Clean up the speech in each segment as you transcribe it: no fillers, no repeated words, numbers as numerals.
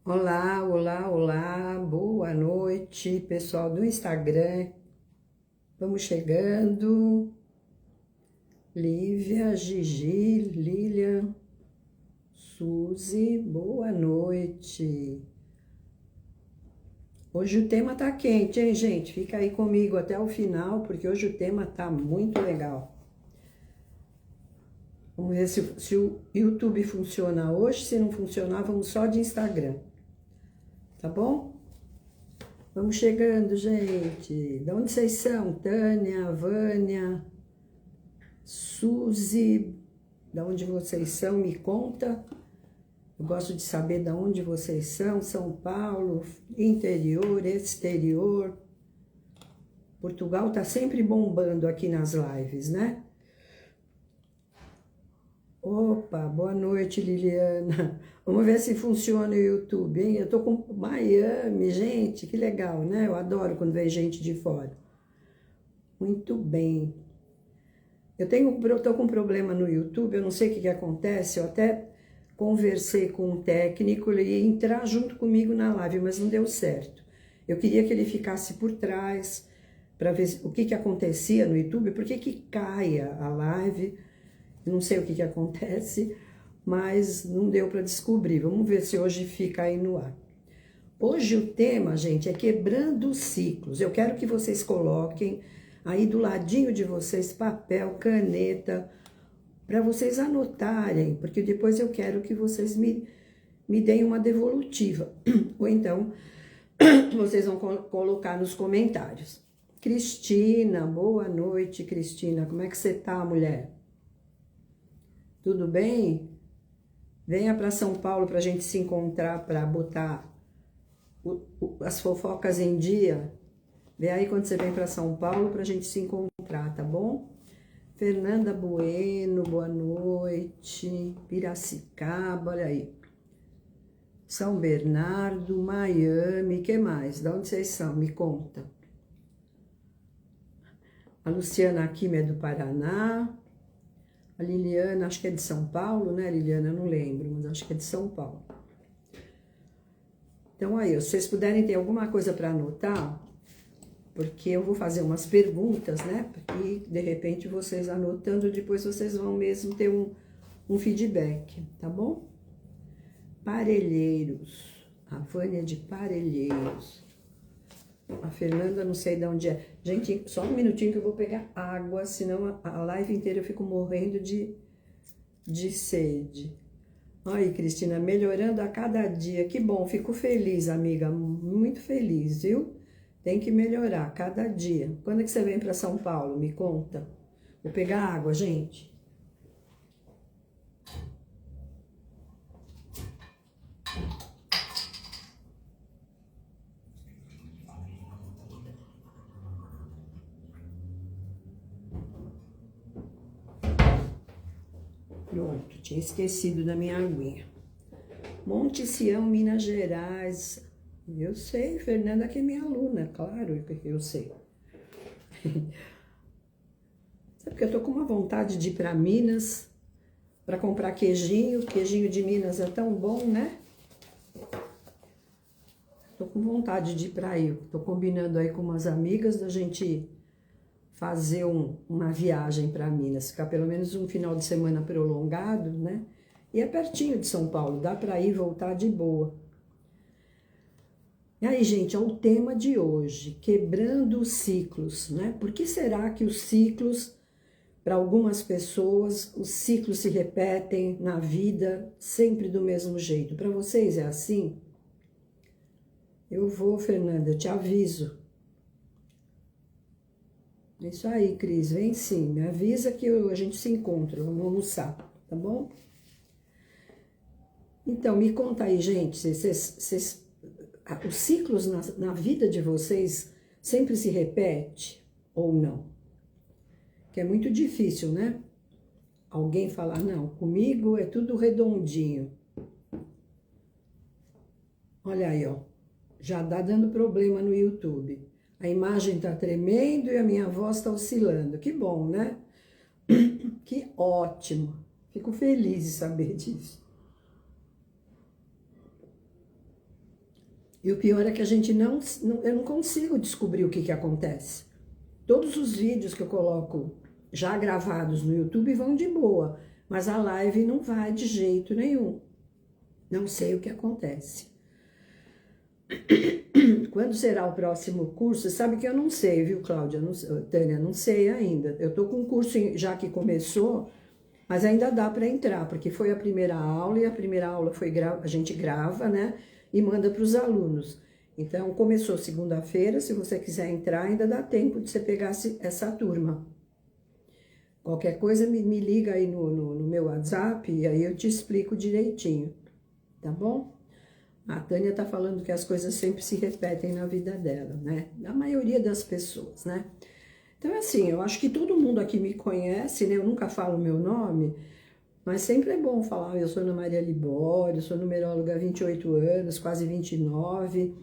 Olá, olá, olá, boa noite, pessoal do Instagram. Vamos chegando. Lívia, Gigi, Lilian, Suzy, boa noite. Hoje o tema tá quente, hein, gente? Fica aí comigo até o final, porque hoje o tema tá muito legal. Vamos ver se o YouTube funciona hoje. Se não funcionar, vamos só de Instagram. Tá bom? Vamos chegando, gente. De onde vocês são? Tânia, Vânia, Suzy, de onde vocês são? Me conta. Eu gosto de saber de onde vocês são. São Paulo, interior, exterior. Portugal tá sempre bombando aqui nas lives, né? Opa, boa noite, Liliana. Vamos ver se funciona o YouTube, hein? Eu tô com Miami, gente, que legal, né? Eu adoro quando vem gente de fora. Muito bem. Tô com um problema no YouTube, eu não sei o que acontece, eu até conversei com um técnico, ele ia entrar junto comigo na live, mas não deu certo. Eu queria que ele ficasse por trás para ver o que acontecia no YouTube, por que caia a live, não sei o que acontece, mas não deu para descobrir. Vamos ver se hoje fica aí no ar. Hoje o tema, gente, é quebrando ciclos. Eu quero que vocês coloquem aí do ladinho de vocês papel, caneta, para vocês anotarem, porque depois eu quero que vocês me deem uma devolutiva. Ou então, vocês vão colocar nos comentários. Cristina, boa noite, Cristina. Como é que você tá, mulher? Tudo bem? Venha para São Paulo para a gente se encontrar, para botar as fofocas em dia. Vê aí quando você vem para São Paulo para a gente se encontrar, tá bom? Fernanda Bueno, boa noite. Piracicaba, olha aí. São Bernardo, Miami, que mais? De onde vocês são? Me conta. A Luciana Akimi é do Paraná. A Liliana, acho que é de São Paulo, né, Liliana? Eu não lembro, mas acho que é de São Paulo. Então aí, se vocês puderem ter alguma coisa para anotar, porque eu vou fazer umas perguntas, né? E de repente vocês anotando, depois vocês vão mesmo ter um feedback, tá bom? Parelheiros. A Vânia de Parelheiros. A Fernanda, não sei de onde é. Gente, só um minutinho que eu vou pegar água, senão a live inteira eu fico morrendo de sede. Ai, Cristina, melhorando a cada dia. Que bom, fico feliz, amiga. Muito feliz, viu? Tem que melhorar a cada dia. Quando é que você vem para São Paulo? Me conta. Vou pegar água, gente. Pronto, tinha esquecido da minha aguinha. Monte Sião, Minas Gerais. Eu sei, Fernanda que é minha aluna, claro que eu sei. Sabe que eu tô com uma vontade de ir para Minas para comprar queijinho. Queijinho de Minas é tão bom, né? Tô com vontade de ir para aí. Tô combinando aí com umas amigas da gente fazer uma viagem para Minas, ficar pelo menos um final de semana prolongado, né? E é pertinho de São Paulo, dá para ir e voltar de boa. E aí, gente, é o tema de hoje, quebrando os ciclos, né? Por que será que os ciclos, para algumas pessoas, os ciclos se repetem na vida sempre do mesmo jeito? Para vocês é assim? Eu vou, Fernanda, eu te aviso. É isso aí, Cris, vem sim, me avisa que a gente se encontra, vamos almoçar, tá bom? Então, me conta aí, gente, os ciclos na vida de vocês sempre se repete ou não? Que é muito difícil, né? Alguém falar, não, comigo é tudo redondinho. Olha aí, ó, já dá dando problema no YouTube. A imagem tá tremendo e a minha voz tá oscilando. Que bom, né? Que ótimo. Fico feliz de saber disso. E o pior é que a gente eu não consigo descobrir o que que acontece. Todos os vídeos que eu coloco já gravados no YouTube vão de boa, mas a live não vai de jeito nenhum. Não sei o que acontece. Quando será o próximo curso? Sabe que eu não sei, viu, Cláudia? Não, Tânia, não sei ainda. Eu tô com um curso já que começou, mas ainda dá para entrar, porque foi a primeira aula, e a primeira aula a gente grava, né? E manda para os alunos. Então, começou segunda-feira, se você quiser entrar, ainda dá tempo de você pegar essa turma. Qualquer coisa, me liga aí no meu WhatsApp, e aí eu te explico direitinho, tá bom? A Tânia tá falando que as coisas sempre se repetem na vida dela, né? A maioria das pessoas, né? Então, assim, eu acho que todo mundo aqui me conhece, né? Eu nunca falo o meu nome, mas sempre é bom falar. Eu sou Ana Maria Libório, sou numeróloga há 28 anos, quase 29,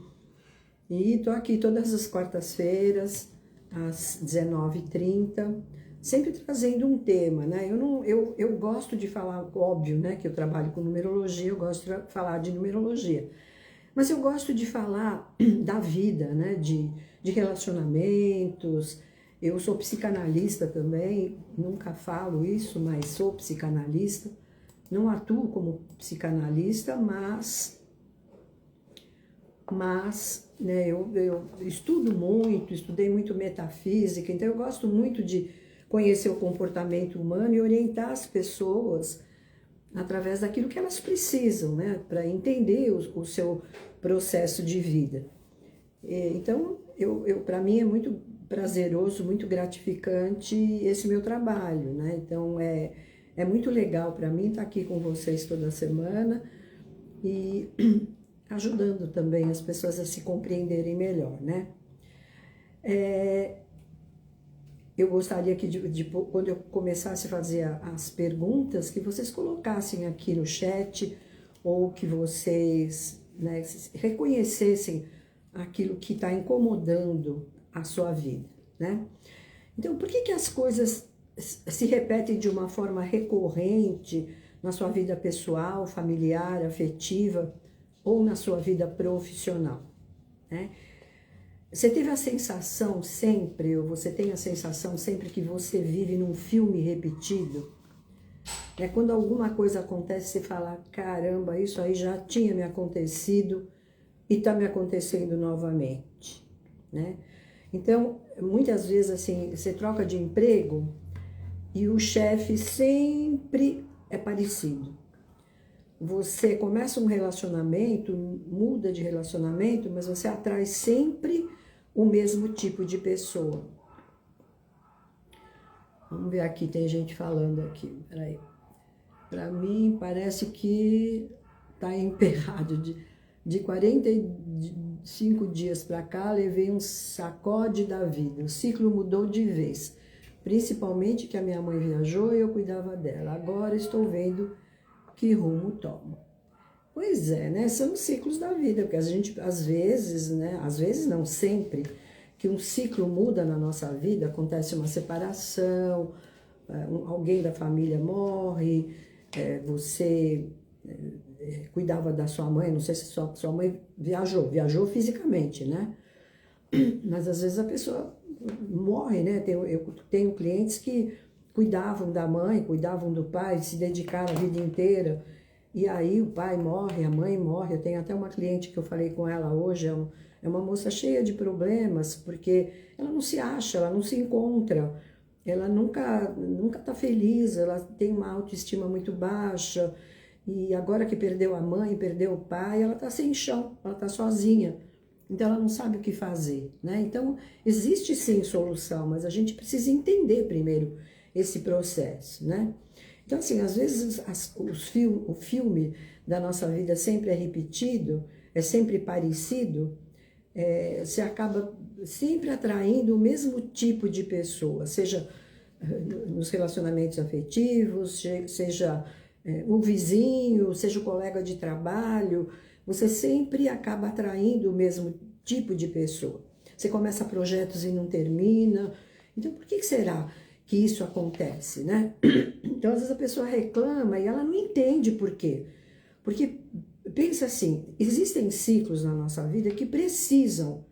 e tô aqui todas as quartas-feiras, às 19h30, sempre trazendo um tema, né? Eu gosto de falar, óbvio, né? Que eu trabalho com numerologia, eu gosto de falar de numerologia. Mas eu gosto de falar da vida, né? De relacionamentos. Eu sou psicanalista também, nunca falo isso, mas sou psicanalista. Não atuo como psicanalista, mas né, eu estudo muito, estudei muito metafísica, então eu gosto muito de conhecer o comportamento humano e orientar as pessoas através daquilo que elas precisam, né, para entender o seu processo de vida. Então, para mim é muito prazeroso, muito gratificante esse meu trabalho, né? Então, é muito legal para mim estar aqui com vocês toda semana e ajudando também as pessoas a se compreenderem melhor, né? Eu gostaria que, quando eu começasse a fazer as perguntas, que vocês colocassem aqui no chat, ou que vocês, né, reconhecessem aquilo que está incomodando a sua vida, né? Então, por que as coisas se repetem de uma forma recorrente na sua vida pessoal, familiar, afetiva, ou na sua vida profissional, né? Você teve a sensação sempre, ou você tem a sensação sempre que você vive num filme repetido? É quando alguma coisa acontece, você fala, caramba, isso aí já tinha me acontecido e está me acontecendo novamente, né? Então, muitas vezes, assim, você troca de emprego e o chefe sempre é parecido. Você começa um relacionamento, muda de relacionamento, mas você atrai sempre o mesmo tipo de pessoa. Vamos ver aqui, tem gente falando aqui, peraí. Para mim, parece que tá emperrado. De 45 dias para cá, levei um sacode da vida. O ciclo mudou de vez. Principalmente que a minha mãe viajou e eu cuidava dela. Agora estou vendo que rumo tomo. Pois é, né? São os ciclos da vida, porque a gente, às vezes, né? Às vezes não sempre, que um ciclo muda na nossa vida, acontece uma separação, alguém da família morre, você cuidava da sua mãe, não sei se sua mãe viajou fisicamente, né? Mas às vezes a pessoa morre, né? Eu tenho clientes que cuidavam da mãe, cuidavam do pai, se dedicaram a vida inteira, e aí o pai morre, a mãe morre. Eu tenho até uma cliente que eu falei com ela hoje, é uma moça cheia de problemas, porque ela não se acha, ela não se encontra, ela nunca tá feliz, ela tem uma autoestima muito baixa, e agora que perdeu a mãe, perdeu o pai, ela tá sem chão, ela tá sozinha. Então, ela não sabe o que fazer, né? Então, existe sim solução, mas a gente precisa entender primeiro esse processo, né? Então, assim, às vezes o filme da nossa vida sempre é repetido, é sempre parecido, você acaba sempre atraindo o mesmo tipo de pessoa, seja nos relacionamentos afetivos, seja o vizinho, seja o colega de trabalho, você sempre acaba atraindo o mesmo tipo de pessoa. Você começa projetos e não termina. Então, por que será que isso acontece, né? Então, às vezes a pessoa reclama e ela não entende por quê. Porque pensa assim, existem ciclos na nossa vida que precisam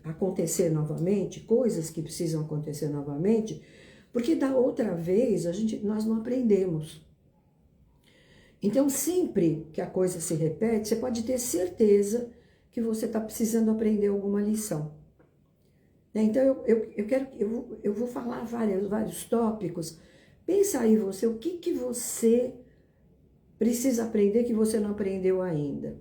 acontecer novamente, coisas que precisam acontecer novamente, porque da outra vez nós não aprendemos. Então, sempre que a coisa se repete, você pode ter certeza que você está precisando aprender alguma lição. Então, eu vou falar vários tópicos. Pensa aí você, o que você precisa aprender que você não aprendeu ainda,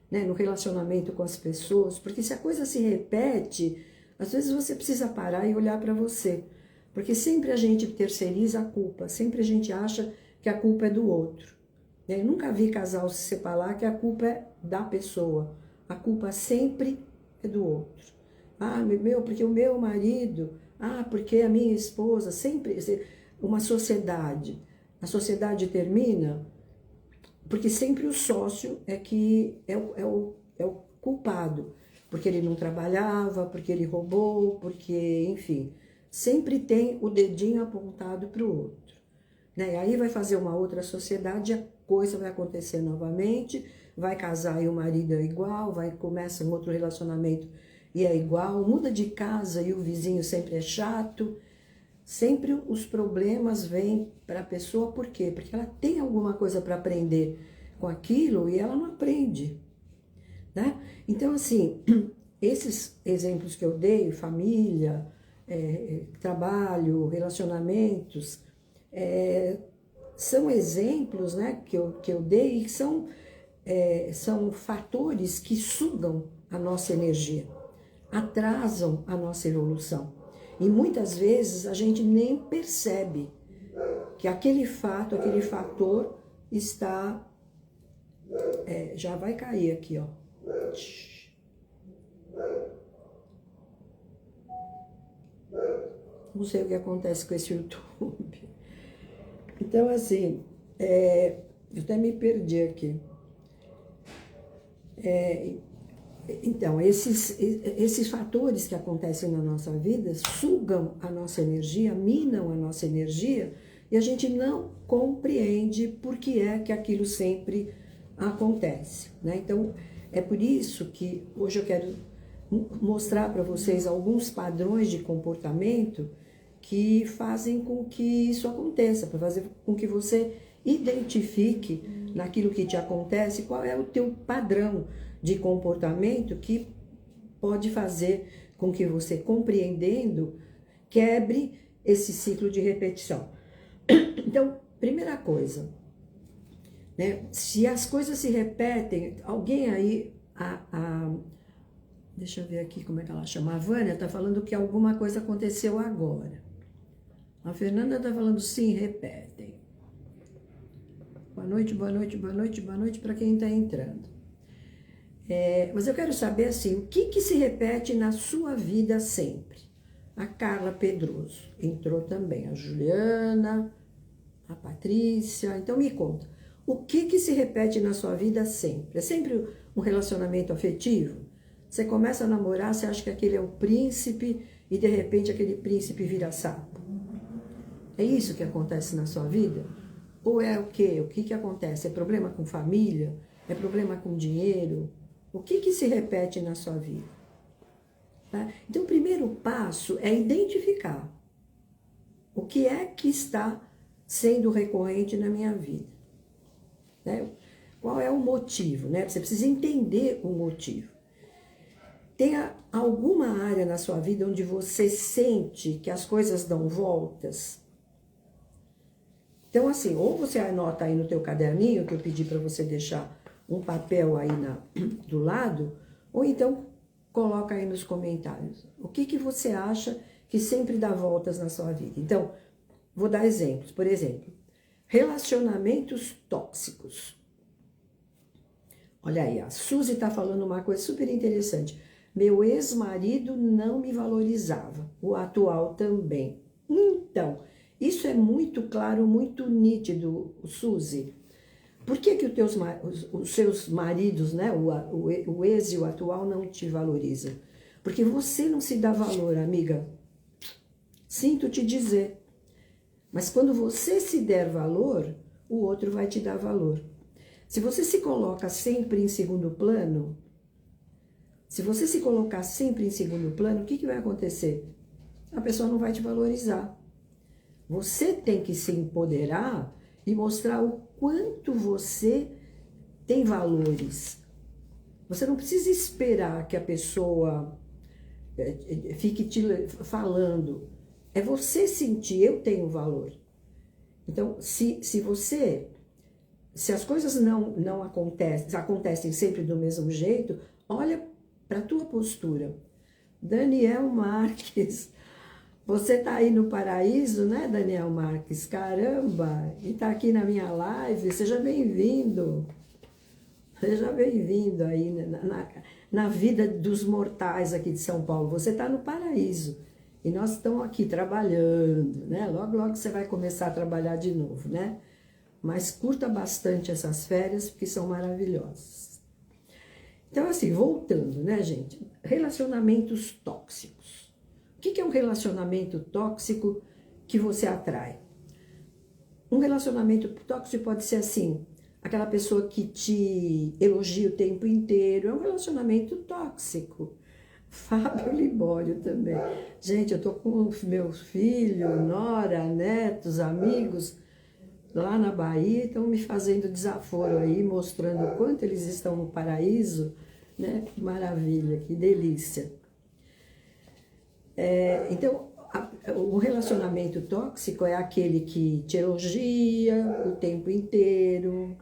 né? No relacionamento com as pessoas, porque se a coisa se repete, às vezes você precisa parar e olhar para você, porque sempre a gente terceiriza a culpa, sempre a gente acha que a culpa é do outro. Eu nunca vi casal se separar que a culpa é da pessoa, a culpa sempre é do outro. Ah, porque o meu marido, porque a minha esposa, sempre uma sociedade. A sociedade termina porque sempre o sócio é que é o culpado, porque ele não trabalhava, porque ele roubou, porque, enfim, sempre tem o dedinho apontado para o outro. Né? Aí vai fazer uma outra sociedade, a coisa vai acontecer novamente, vai casar e o marido é igual, começa um outro relacionamento e é igual, muda de casa e o vizinho sempre é chato. Sempre os problemas vêm para a pessoa, por quê? Porque ela tem alguma coisa para aprender com aquilo e ela não aprende. Né? Então, assim, esses exemplos que eu dei, família, trabalho, relacionamentos, são exemplos, né, que eu dei e são fatores que sugam a nossa energia, atrasam a nossa evolução. E muitas vezes a gente nem percebe que aquele fator está... já vai cair aqui, ó. Não sei o que acontece com esse YouTube. Então, assim, eu até me perdi aqui. Então, esses fatores que acontecem na nossa vida sugam a nossa energia, minam a nossa energia, e a gente não compreende por que é que aquilo sempre acontece, né? Então, é por isso que hoje eu quero mostrar para vocês alguns padrões de comportamento que fazem com que isso aconteça, para fazer com que você identifique naquilo que te acontece qual é o teu padrão de comportamento que pode fazer com que você, compreendendo, quebre esse ciclo de repetição. Então, primeira coisa, né? Se as coisas se repetem, alguém aí, deixa eu ver aqui como é que ela chama, a Vânia está falando que alguma coisa aconteceu agora. A Fernanda está falando sim, repetem. Boa noite, boa noite, boa noite, boa noite para quem está entrando. Mas eu quero saber assim, o que se repete na sua vida sempre? A Carla Pedroso entrou também, a Juliana, a Patrícia. Então me conta, o que se repete na sua vida sempre? É sempre um relacionamento afetivo? Você começa a namorar, você acha que aquele é o príncipe e de repente aquele príncipe vira sapo? É isso que acontece na sua vida? Ou é o quê? O que acontece? É problema com família? É problema com dinheiro? O que se repete na sua vida? Tá? Então, o primeiro passo é identificar o que é que está sendo recorrente na minha vida. Né? Qual é o motivo? Né? Você precisa entender o motivo. Tem alguma área na sua vida onde você sente que as coisas dão voltas? Então, assim, ou você anota aí no teu caderninho, que eu pedi para você deixar um papel aí do lado, ou então coloca aí nos comentários. O que você acha que sempre dá voltas na sua vida? Então, vou dar exemplos. Por exemplo, relacionamentos tóxicos. Olha aí, a Suzy está falando uma coisa super interessante. Meu ex-marido não me valorizava, o atual também. Então, isso é muito claro, muito nítido, Suzy. Por que os seus maridos, né, o ex e o atual, não te valorizam? Porque você não se dá valor, amiga. Sinto te dizer. Mas quando você se der valor, o outro vai te dar valor. Se você se coloca sempre em segundo plano, se você se colocar sempre em segundo plano, o que vai acontecer? A pessoa não vai te valorizar. Você tem que se empoderar e mostrar o quanto você tem valores. Você não precisa esperar que a pessoa fique te falando. É você sentir, eu tenho valor. Então, se as coisas não acontecem sempre do mesmo jeito, olha para a tua postura. Daniel Marques, você tá aí no paraíso, né, Daniel Marques? Caramba! E tá aqui na minha live, seja bem-vindo. Seja bem-vindo aí na vida dos mortais aqui de São Paulo. Você tá no paraíso. E nós estamos aqui trabalhando, né? Logo, logo você vai começar a trabalhar de novo, né? Mas curta bastante essas férias, porque são maravilhosas. Então, assim, voltando, né, gente? Relacionamentos tóxicos. O que é um relacionamento tóxico que você atrai? Um relacionamento tóxico pode ser assim, aquela pessoa que te elogia o tempo inteiro, é um relacionamento tóxico. Fábio Libório também. Gente, eu tô com meus filhos, nora, netos, amigos lá na Bahia, estão me fazendo desaforo aí, mostrando o quanto eles estão no paraíso, né? Que maravilha, que delícia. Então, o relacionamento tóxico é aquele que te elogia o tempo inteiro,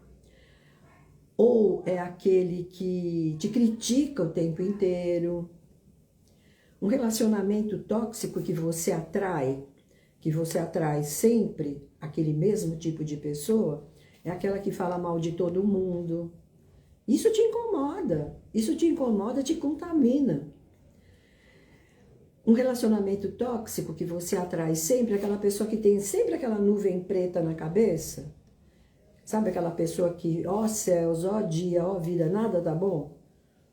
ou é aquele que te critica o tempo inteiro. Um relacionamento tóxico que você atrai sempre aquele mesmo tipo de pessoa, é aquela que fala mal de todo mundo. Isso te incomoda, te contamina. Um relacionamento tóxico que você atrai sempre, aquela pessoa que tem sempre aquela nuvem preta na cabeça. Sabe aquela pessoa que, ó céus, ó dia, ó vida, nada tá bom?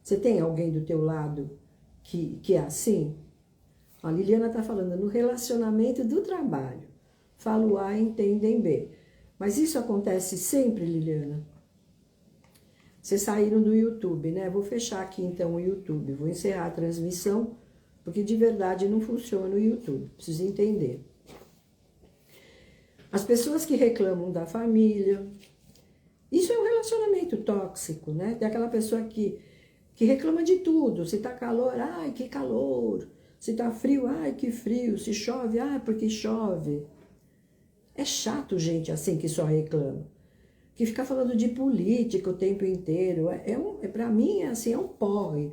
Você tem alguém do teu lado que é assim? A Liliana tá falando no relacionamento do trabalho. Falo A, entendem B. Mas isso acontece sempre, Liliana? Vocês saíram do YouTube, né? Vou fechar aqui então o YouTube. Vou encerrar a transmissão, porque de verdade não funciona o YouTube. Preciso entender. As pessoas que reclamam da família. Isso é um relacionamento tóxico, né? Tem aquela pessoa que reclama de tudo. Se tá calor, ai, que calor. Se tá frio, ai, que frio. Se chove, ai, porque chove. É chato gente assim que só reclama. Que fica falando de política o tempo inteiro. Pra mim, assim, é um porre.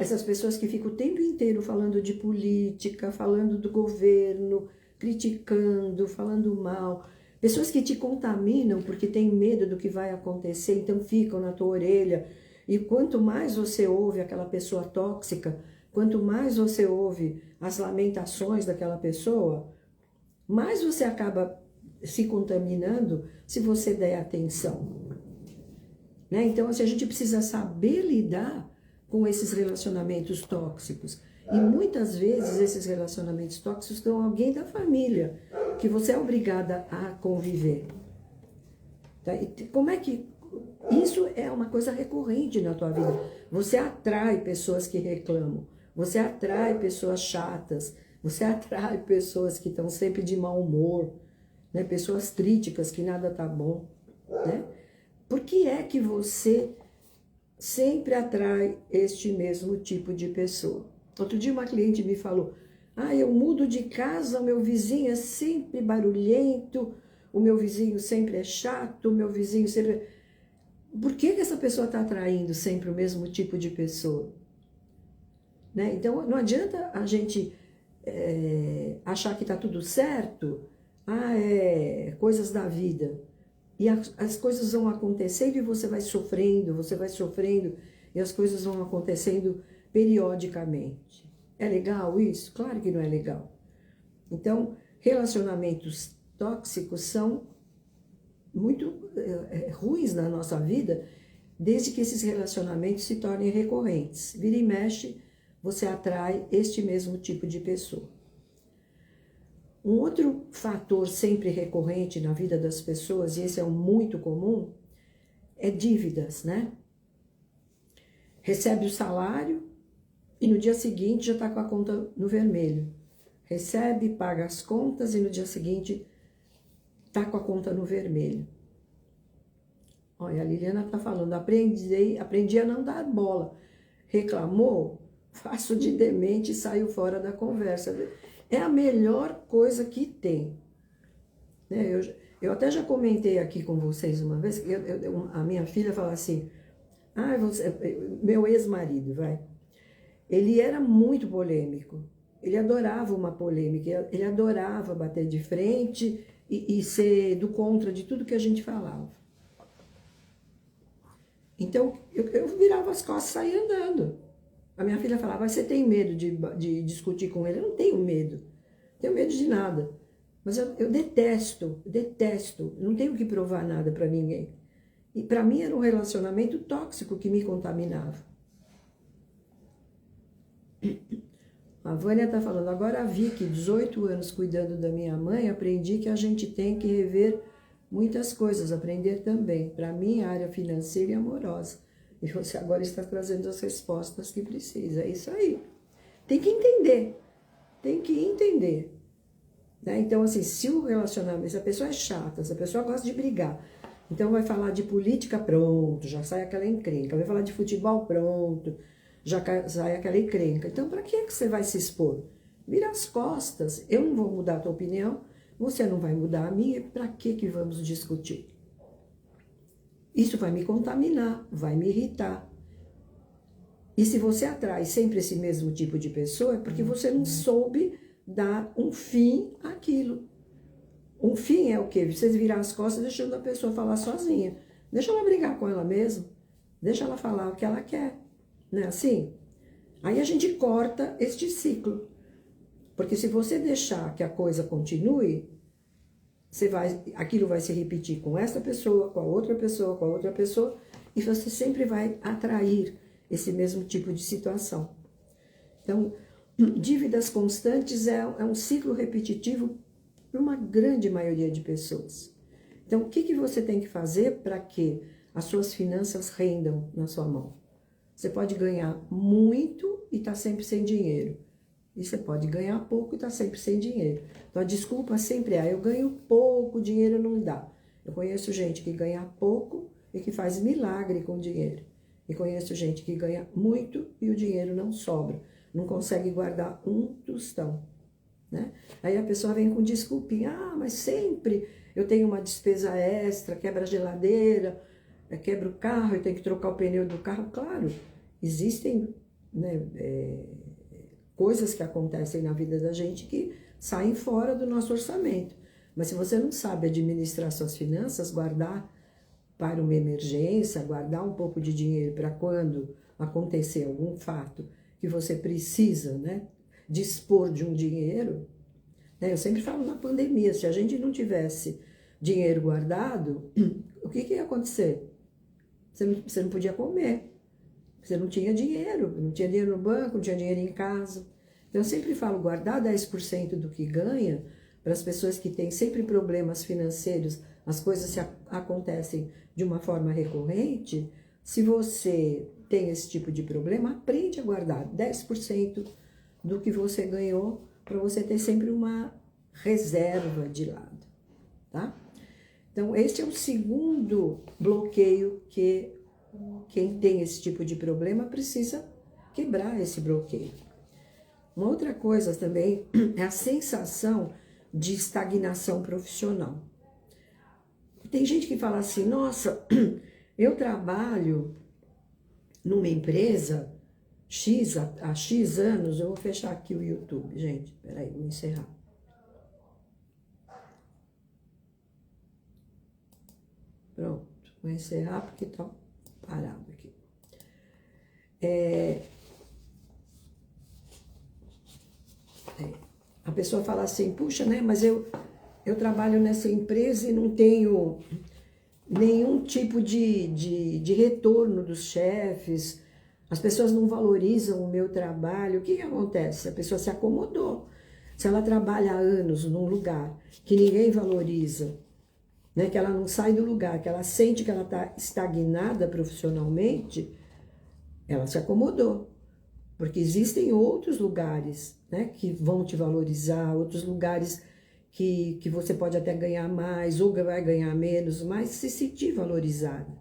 Essas pessoas que ficam o tempo inteiro falando de política, falando do governo, criticando, falando mal. Pessoas que te contaminam porque têm medo do que vai acontecer, então ficam na tua orelha. E quanto mais você ouve aquela pessoa tóxica, quanto mais você ouve as lamentações daquela pessoa, mais você acaba se contaminando se você der atenção. Né? Então, assim, a gente precisa saber lidar com esses relacionamentos tóxicos. E muitas vezes esses relacionamentos tóxicos são alguém da família, que você é obrigada a conviver. Tá? E como é que... Isso é uma coisa recorrente na tua vida. Você atrai pessoas que reclamam, você atrai pessoas chatas, você atrai pessoas que estão sempre de mau humor, né? Pessoas críticas, que nada tá bom. Né? Por que é que você sempre atrai este mesmo tipo de pessoa? Outro dia uma cliente me falou, eu mudo de casa, o meu vizinho é sempre barulhento, o meu vizinho sempre é chato, o meu vizinho sempre... Por que essa pessoa está atraindo sempre o mesmo tipo de pessoa? Né? Então, não adianta a gente achar que está tudo certo, coisas da vida. E as coisas vão acontecendo e você vai sofrendo, e as coisas vão acontecendo periodicamente. É legal isso? Claro que não é legal. Então, relacionamentos tóxicos são muito ruins na nossa vida, desde que esses relacionamentos se tornem recorrentes. Vira e mexe, você atrai este mesmo tipo de pessoa. Um outro fator sempre recorrente na vida das pessoas, e esse é um muito comum, é dívidas, né? Recebe o salário e no dia seguinte já está com a conta no vermelho. Recebe, paga as contas e no dia seguinte está com a conta no vermelho. Olha, a Liliana está falando, aprendi a não dar bola. Reclamou, faço de demente e saio fora da conversa. É a melhor coisa que tem. Né? Eu até já comentei aqui com vocês uma vez, a minha filha fala assim, meu ex-marido, ele era muito polêmico, ele adorava uma polêmica, ele adorava bater de frente e ser do contra de tudo que a gente falava. Então, eu virava as costas e saía andando. A minha filha falava, você tem medo de discutir com ele? Eu não tenho medo, não tenho medo de nada. Mas eu detesto, não tenho que provar nada para ninguém. E para mim era um relacionamento tóxico que me contaminava. A Vânia está falando, agora a Vicky, 18 anos cuidando da minha mãe, aprendi que a gente tem que rever muitas coisas, aprender também. Para mim, a área financeira e amorosa. E você agora está trazendo as respostas que precisa. É isso aí. Tem que entender. Né? Então, assim, se o relacionamento, se a pessoa é chata, se a pessoa gosta de brigar, então vai falar de política, pronto, já sai aquela encrenca. Vai falar de futebol, pronto, já sai aquela encrenca. Então, para que você vai se expor? Vira as costas. Eu não vou mudar a tua opinião, você não vai mudar a minha, para que vamos discutir? Isso vai me contaminar, vai me irritar. E se você atrai sempre esse mesmo tipo de pessoa, é porque você não soube dar um fim àquilo. Um fim é o quê? Vocês virar as costas deixando a pessoa falar sozinha. Deixa ela brigar com ela mesma. Deixa ela falar o que ela quer. Não é assim? Aí a gente corta este ciclo. Porque se você deixar que a coisa continue, aquilo vai se repetir com essa pessoa, com a outra pessoa, com a outra pessoa, e você sempre vai atrair esse mesmo tipo de situação. Então, dívidas constantes é um ciclo repetitivo para uma grande maioria de pessoas. Então, o que você tem que fazer para que as suas finanças rendam na sua mão? Você pode ganhar muito e estar sempre sem dinheiro. E você pode ganhar pouco e estar sempre sem dinheiro. Então, a desculpa sempre é, eu ganho pouco, dinheiro não dá. Eu conheço gente que ganha pouco e que faz milagre com dinheiro. E conheço gente que ganha muito e o dinheiro não sobra. Não consegue guardar um tostão. Né? Aí a pessoa vem com desculpinha, mas sempre eu tenho uma despesa extra, quebra a geladeira, quebra o carro, eu tenho que trocar o pneu do carro. Claro, existem, né, coisas que acontecem na vida da gente que saem fora do nosso orçamento. Mas se você não sabe administrar suas finanças, guardar para uma emergência, guardar um pouco de dinheiro para quando acontecer algum fato que você precisa, né, dispor de um dinheiro, né? Eu sempre falo na pandemia, se a gente não tivesse dinheiro guardado, o que ia acontecer? Você não podia comer, você não tinha dinheiro no banco, não tinha dinheiro em casa. Então eu sempre falo, guardar 10% do que ganha, para as pessoas que têm sempre problemas financeiros, as coisas acontecem de uma forma recorrente, se você tem esse tipo de problema, aprende a guardar 10% do que você ganhou, para você ter sempre uma reserva de lado, tá? Então, esse é o segundo bloqueio que quem tem esse tipo de problema precisa quebrar esse bloqueio. Uma outra coisa também é a sensação de estagnação profissional. Tem gente que fala assim, nossa, eu trabalho numa empresa X, há X anos, eu vou fechar aqui o YouTube, gente, peraí, vou encerrar. Pronto, vou encerrar porque tá parado aqui. A pessoa fala assim, puxa, né, mas eu trabalho nessa empresa e não tenho nenhum tipo de retorno dos chefes, as pessoas não valorizam o meu trabalho. O que acontece? A pessoa se acomodou. Se ela trabalha há anos num lugar que ninguém valoriza, né? Que ela não sai do lugar, que ela sente que ela está estagnada profissionalmente, ela se acomodou. Porque existem outros lugares, né, que vão te valorizar, outros lugares que você pode até ganhar mais ou vai ganhar menos, mas se sentir valorizada.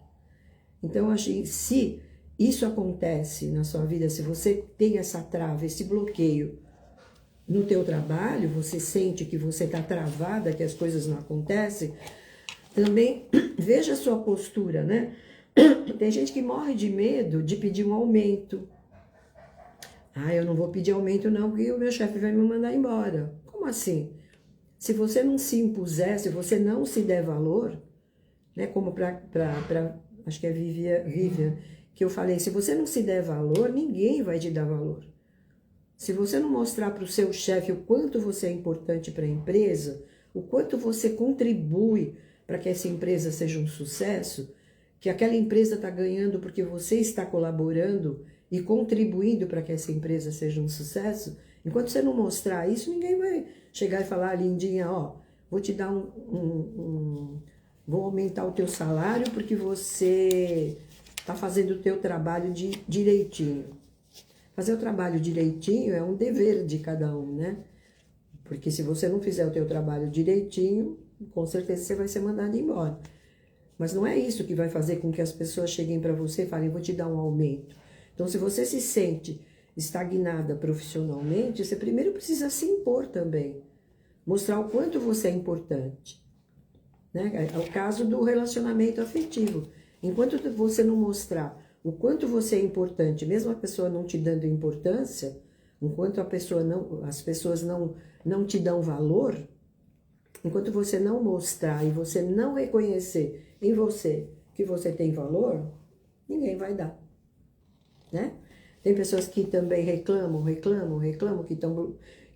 Então, achei, se isso acontece na sua vida, se você tem essa trava, esse bloqueio no teu trabalho, você sente que você está travada, que as coisas não acontecem, também veja a sua postura, né? Tem gente que morre de medo de pedir um aumento. Ah, eu não vou pedir aumento não, porque o meu chefe vai me mandar embora. Como assim? Se você não se impuser, se você não se der valor, né, como acho que é Vivian, que eu falei, se você não se der valor, ninguém vai te dar valor. Se você não mostrar para o seu chefe o quanto você é importante para a empresa, o quanto você contribui para que essa empresa seja um sucesso, que aquela empresa está ganhando porque você está colaborando e contribuindo para que essa empresa seja um sucesso, enquanto você não mostrar isso, ninguém vai chegar e falar, lindinha, ó, vou te dar vou aumentar o teu salário porque você está fazendo o teu trabalho direitinho. Fazer o trabalho direitinho é um dever de cada um, né? Porque se você não fizer o teu trabalho direitinho, com certeza você vai ser mandado embora. Mas não é isso que vai fazer com que as pessoas cheguem para você e falem, vou te dar um aumento. Então, se você se sente estagnada profissionalmente, você primeiro precisa se impor também. Mostrar o quanto você é importante. Né? É o caso do relacionamento afetivo. Enquanto você não mostrar o quanto você é importante, mesmo a pessoa não te dando importância, enquanto as pessoas não te dão valor, enquanto você não mostrar e você não reconhecer em você que você tem valor, ninguém vai dar, né? Tem pessoas que também reclamam,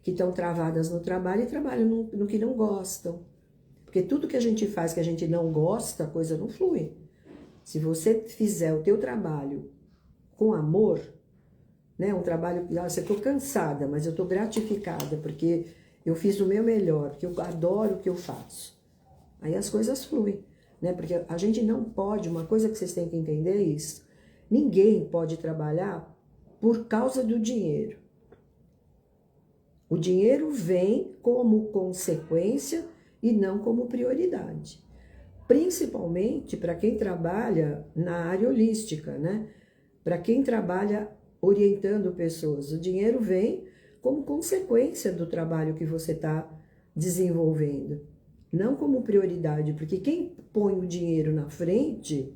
que estão travadas no trabalho e trabalham no que não gostam. Porque tudo que a gente faz que a gente não gosta, a coisa não flui. Se você fizer o teu trabalho com amor, né, um trabalho que, eu estou cansada, mas eu estou gratificada, porque eu fiz o meu melhor, porque eu adoro o que eu faço. Aí as coisas fluem, né? Porque a gente não pode, uma coisa que vocês têm que entender é isso, ninguém pode trabalhar por causa do dinheiro. O dinheiro vem como consequência e não como prioridade. Principalmente para quem trabalha na área holística, né? Para quem trabalha orientando pessoas. O dinheiro vem como consequência do trabalho que você está desenvolvendo, não como prioridade, porque quem põe o dinheiro na frente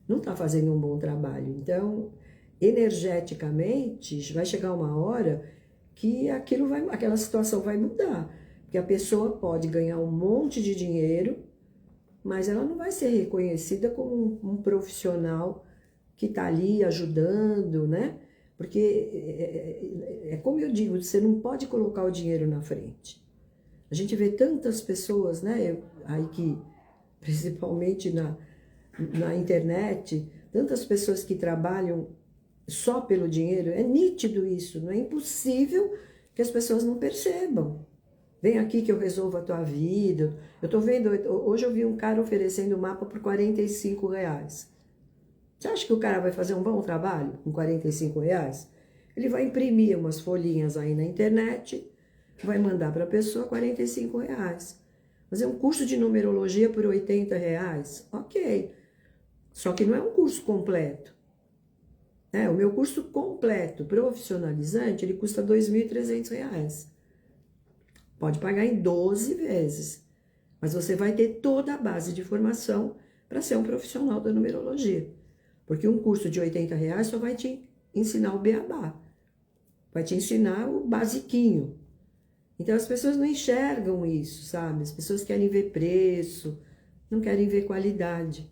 não está fazendo um bom trabalho. Então, energeticamente, vai chegar uma hora que aquela situação vai mudar. Porque a pessoa pode ganhar um monte de dinheiro, mas ela não vai ser reconhecida como um profissional que está ali ajudando, né? Porque é como eu digo, você não pode colocar o dinheiro na frente. A gente vê tantas pessoas, né? Aí que, principalmente na internet, tantas pessoas que trabalham só pelo dinheiro. É nítido isso, não é impossível que as pessoas não percebam. Vem aqui que eu resolvo a tua vida. Eu tô vendo, hoje eu vi um cara oferecendo o mapa por R$45. Você acha que o cara vai fazer um bom trabalho com R$45? Ele vai imprimir umas folhinhas aí na internet, vai mandar para a pessoa R$45. Fazer um curso de numerologia por R$80, ok. Só que não é um curso completo. O meu curso completo, profissionalizante, ele custa R$2.300. Pode pagar em 12 vezes. Mas você vai ter toda a base de formação para ser um profissional da numerologia. Porque um curso de R$80 só vai te ensinar o beabá. Vai te ensinar o basiquinho. Então as pessoas não enxergam isso, sabe? As pessoas querem ver preço, não querem ver qualidade,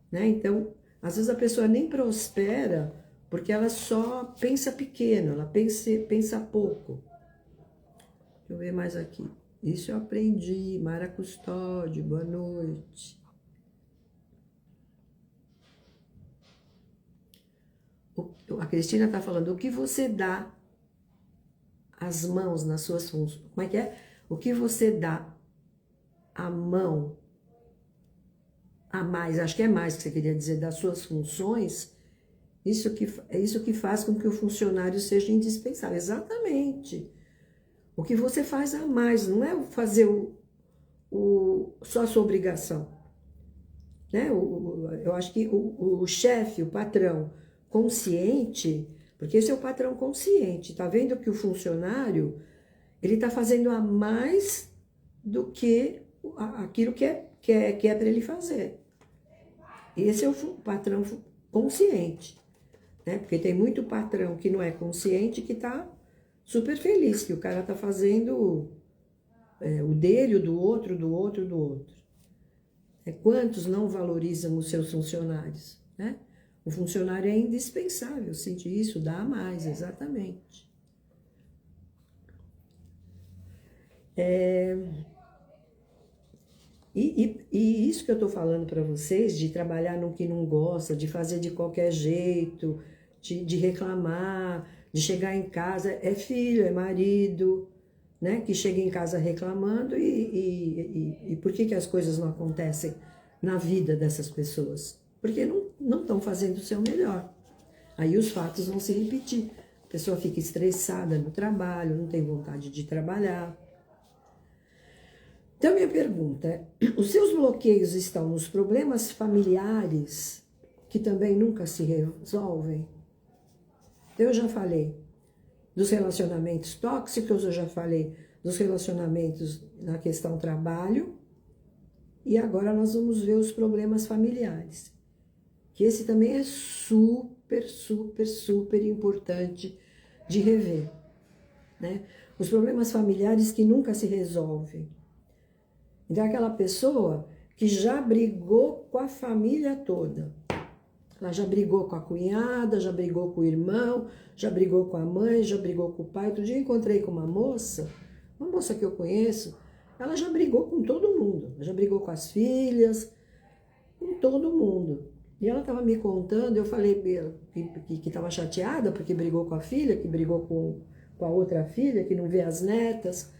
né? Então, às vezes a pessoa nem prospera porque ela só pensa pequeno, ela pensa pouco. Deixa eu ver mais aqui. Isso eu aprendi. Mara Custódio, boa noite. A Cristina está falando, o que você dá as mãos nas suas funções? Como é que é? O que você dá a mão a mais, acho que é mais que você queria dizer, das suas funções, é isso que faz com que o funcionário seja indispensável. Exatamente. O que você faz a mais, não é fazer só a sua obrigação. Né? Eu acho que o chefe, o patrão consciente, porque esse é o patrão consciente, tá vendo que o funcionário, ele tá fazendo a mais do que aquilo que é para ele fazer. Esse é o patrão consciente, né? Porque tem muito patrão que não é consciente que tá super feliz, que o cara tá fazendo o dele, o do outro, do outro, do outro. Quantos não valorizam os seus funcionários, né? O funcionário é indispensável, sente isso, dá a mais, exatamente. E isso que eu tô falando para vocês, de trabalhar no que não gosta, de fazer de qualquer jeito, de reclamar, de chegar em casa, é filho, é marido, né? Que chega em casa reclamando e por que as coisas não acontecem na vida dessas pessoas? Porque não estão fazendo o seu melhor. Aí os fatos vão se repetir. A pessoa fica estressada no trabalho, não tem vontade de trabalhar. Então, minha pergunta é, os seus bloqueios estão nos problemas familiares que também nunca se resolvem? Eu já falei dos relacionamentos tóxicos, eu já falei dos relacionamentos na questão trabalho, e agora nós vamos ver os problemas familiares, que esse também é super, super, super importante de rever, né? Os problemas familiares que nunca se resolvem. Então, aquela pessoa que já brigou com a família toda. Ela já brigou com a cunhada, já brigou com o irmão, já brigou com a mãe, já brigou com o pai. Outro dia eu encontrei com uma moça que eu conheço, ela já brigou com todo mundo. Ela já brigou com as filhas, com todo mundo. E ela estava me contando, eu falei que estava chateada porque brigou com a filha, que brigou com a outra filha, que não vê as netas.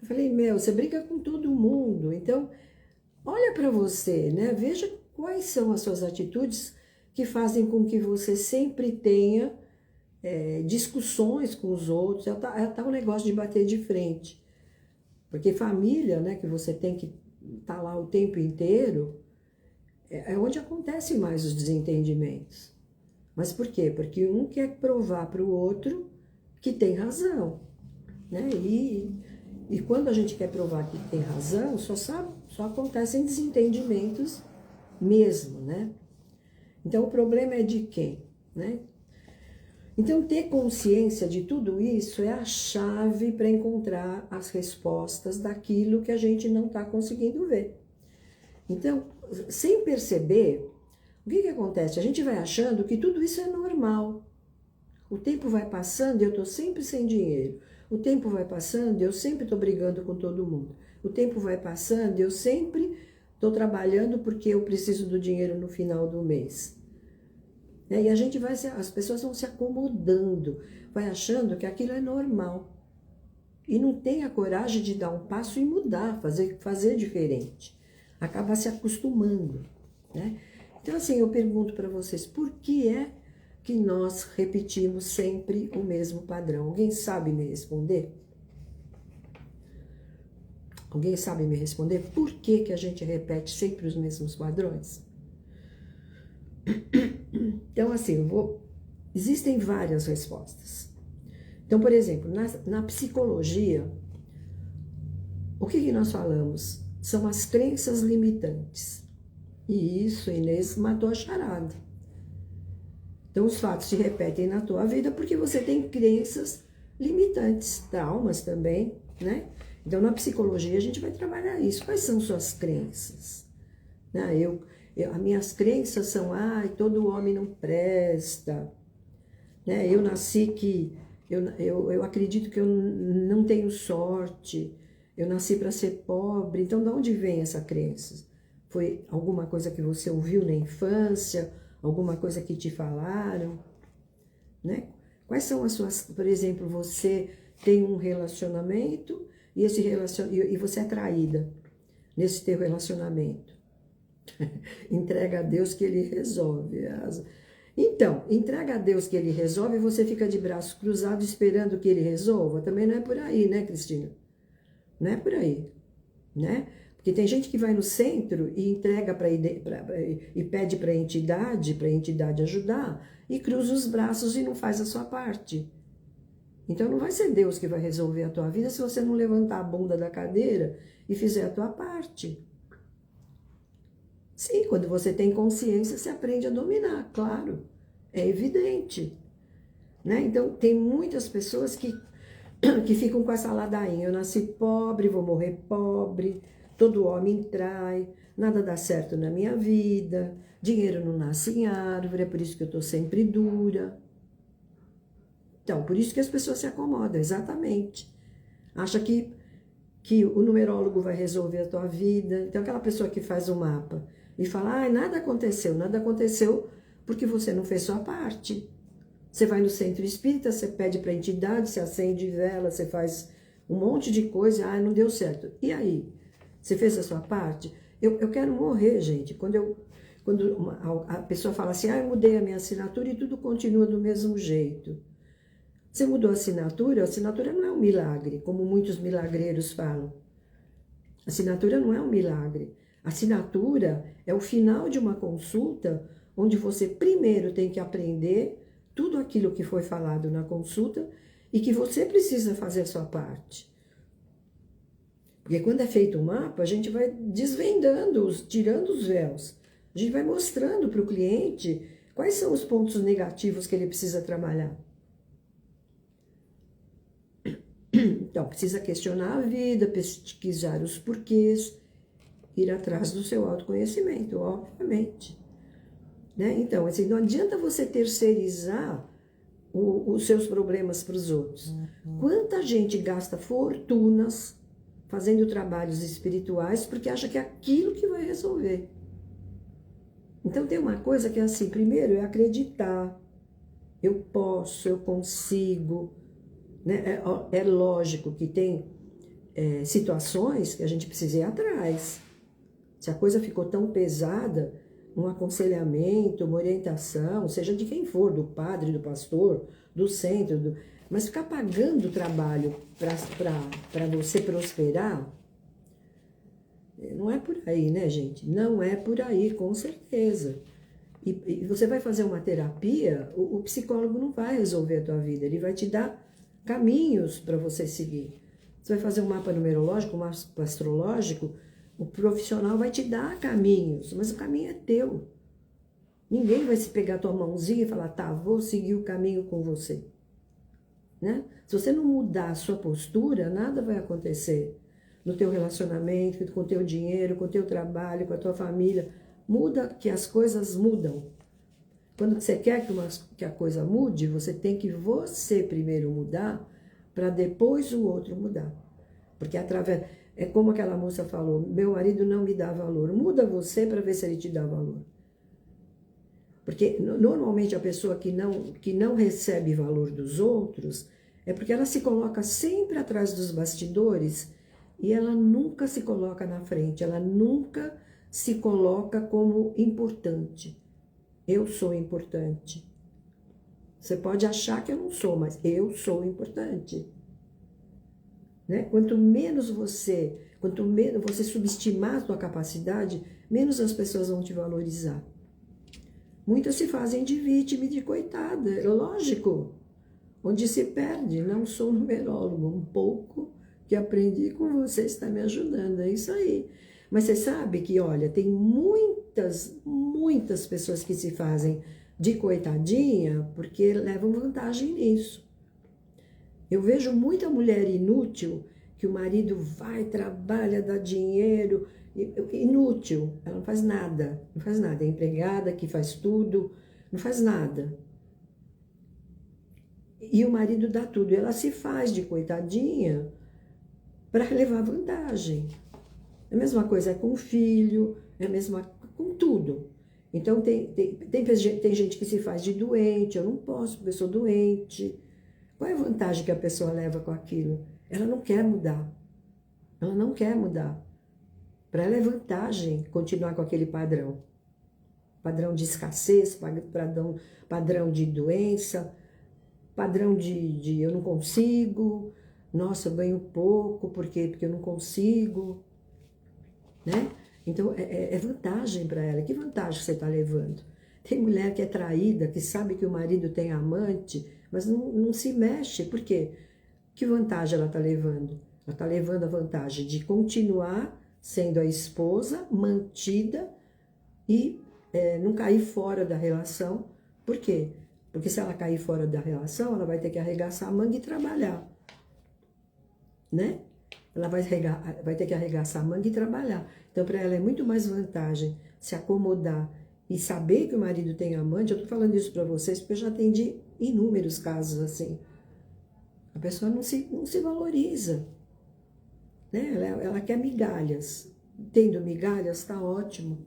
Eu falei, você briga com todo mundo, então olha para você, né? Veja quais são as suas atitudes que fazem com que você sempre tenha discussões com os outros, é tal negócio de bater de frente. Porque família, né, que você tem que estar lá o tempo inteiro, é onde acontecem mais os desentendimentos. Mas por quê? Porque um quer provar para o outro que tem razão, né? E quando a gente quer provar que tem razão, só acontecem desentendimentos mesmo, né? Então, o problema é de quem, né? Então, ter consciência de tudo isso é a chave para encontrar as respostas daquilo que a gente não está conseguindo ver. Então, sem perceber, o que acontece? A gente vai achando que tudo isso é normal. O tempo vai passando e eu estou sempre sem dinheiro. O tempo vai passando e eu sempre estou brigando com todo mundo. O tempo vai passando e eu sempre estou trabalhando porque eu preciso do dinheiro no final do mês. E as pessoas vão se acomodando, vai achando que aquilo é normal. E não tem a coragem de dar um passo e mudar, fazer diferente. Acaba se acostumando, né? Então, assim, eu pergunto para vocês, por que é que nós repetimos sempre o mesmo padrão? Alguém sabe me responder? Alguém sabe me responder? Por que a gente repete sempre os mesmos padrões? Então, assim, existem várias respostas. Então, por exemplo, na psicologia, o que nós falamos? São as crenças limitantes. E isso, Inês, matou a charada. Então, os fatos se repetem na tua vida porque você tem crenças limitantes, traumas também, né? Então, na psicologia, a gente vai trabalhar isso. Quais são suas crenças? As minhas crenças são, todo homem não presta, né? Eu nasci que, eu acredito que eu não tenho sorte, eu nasci para ser pobre. Então, de onde vem essa crença? Foi alguma coisa que você ouviu na infância, alguma coisa que te falaram, né? Quais são as suas, por exemplo, você tem um relacionamento e você é traída. nesse teu relacionamento. Entrega a Deus que Ele resolve. Então, entrega a Deus que Ele resolve e você fica de braços cruzados esperando que Ele resolva. Também não é por aí, né, Cristina? Não é por aí, né? Porque tem gente que vai no centro e entrega e pede para a entidade ajudar, e cruza os braços e não faz a sua parte. Então não vai ser Deus que vai resolver a tua vida se você não levantar a bunda da cadeira e fizer a tua parte. Sim, quando você tem consciência, você aprende a dominar, claro. É evidente. Né? Então tem muitas pessoas que ficam com essa ladainha. Eu nasci pobre, vou morrer pobre, todo homem trai, nada dá certo na minha vida, dinheiro não nasce em árvore, é por isso que eu estou sempre dura. Então, por isso que as pessoas se acomodam, exatamente. Acha que o numerólogo vai resolver a tua vida. Então, aquela pessoa que faz o mapa e fala, nada aconteceu porque você não fez sua parte. Você vai no centro espírita, você pede para a entidade, você acende vela, você faz um monte de coisa, não deu certo. E aí? Você fez a sua parte? Eu quero morrer, gente. Quando a pessoa fala assim, eu mudei a minha assinatura e tudo continua do mesmo jeito. Você mudou a assinatura não é um milagre, como muitos milagreiros falam. A assinatura não é um milagre. A assinatura é o final de uma consulta onde você primeiro tem que aprender tudo aquilo que foi falado na consulta e que você precisa fazer a sua parte. Porque quando é feito um mapa, a gente vai desvendando, tirando os véus. A gente vai mostrando para o cliente quais são os pontos negativos que ele precisa trabalhar. Então, precisa questionar a vida, pesquisar os porquês, ir atrás do seu autoconhecimento, obviamente. Né? Então, assim, não adianta você terceirizar os seus problemas para os outros. Quanta gente gasta fortunas fazendo trabalhos espirituais porque acha que é aquilo que vai resolver. Então, tem uma coisa que é assim, primeiro é acreditar. Eu posso, eu consigo. Né? É lógico que tem situações que a gente precisa ir atrás. Se a coisa ficou tão pesada, um aconselhamento, uma orientação, seja de quem for, do padre, do pastor, do centro, mas ficar pagando trabalho para você prosperar, não é por aí, né, gente? Não é por aí, com certeza. E você vai fazer uma terapia, o psicólogo não vai resolver a tua vida, ele vai te dar caminhos para você seguir. Você vai fazer um mapa numerológico, um mapa astrológico, o profissional vai te dar caminhos, mas o caminho é teu. Ninguém vai se pegar a tua mãozinha e falar, tá, vou seguir o caminho com você. Né? Se você não mudar a sua postura, nada vai acontecer no teu relacionamento, com o teu dinheiro, com o teu trabalho, com a tua família. Muda que as coisas mudam. Quando você quer que a coisa mude, você tem que você primeiro mudar para depois o outro mudar. Porque através... É como aquela moça falou, meu marido não me dá valor. Muda você para ver se ele te dá valor. Porque normalmente a pessoa que não recebe valor dos outros é porque ela se coloca sempre atrás dos bastidores e ela nunca se coloca na frente, ela nunca se coloca como importante. Eu sou importante. Você pode achar que eu não sou, mas eu sou importante. Né? Quanto menos você subestimar a sua capacidade, menos as pessoas vão te valorizar. Muitas se fazem de vítima e de coitada, é lógico. Onde se perde, não sou numerólogo, um pouco que aprendi com você está me ajudando, é isso aí. Mas você sabe que, olha, tem muitas pessoas que se fazem de coitadinha porque levam vantagem nisso. Eu vejo muita mulher inútil, que o marido vai, trabalha, dá dinheiro, inútil, ela não faz nada, é empregada que faz tudo, não faz nada. E o marido dá tudo, ela se faz de coitadinha para levar vantagem. É a mesma coisa com o filho, é a mesma com tudo. Então tem gente que se faz de doente, eu não posso porque eu sou doente. Qual é a vantagem que a pessoa leva com aquilo? Ela não quer mudar. Ela não quer mudar. Para ela é vantagem continuar com aquele padrão. Padrão de escassez, padrão de doença, padrão de eu não consigo, nossa, eu ganho pouco, por quê? Porque eu não consigo, né? Então, é vantagem para ela. Que vantagem você está levando? Tem mulher que é traída, que sabe que o marido tem amante, mas não se mexe. Por quê? Que vantagem ela está levando? Ela está levando a vantagem de continuar sendo a esposa, mantida e não cair fora da relação. Por quê? Porque se ela cair fora da relação, ela vai ter que arregaçar a manga e trabalhar, né? Ela vai ter que arregaçar a manga e trabalhar. Então, para ela é muito mais vantagem se acomodar e saber que o marido tem amante. Eu tô falando isso para vocês porque eu já atendi inúmeros casos assim. A pessoa não se valoriza, né? Ela quer migalhas. Tendo migalhas, tá ótimo.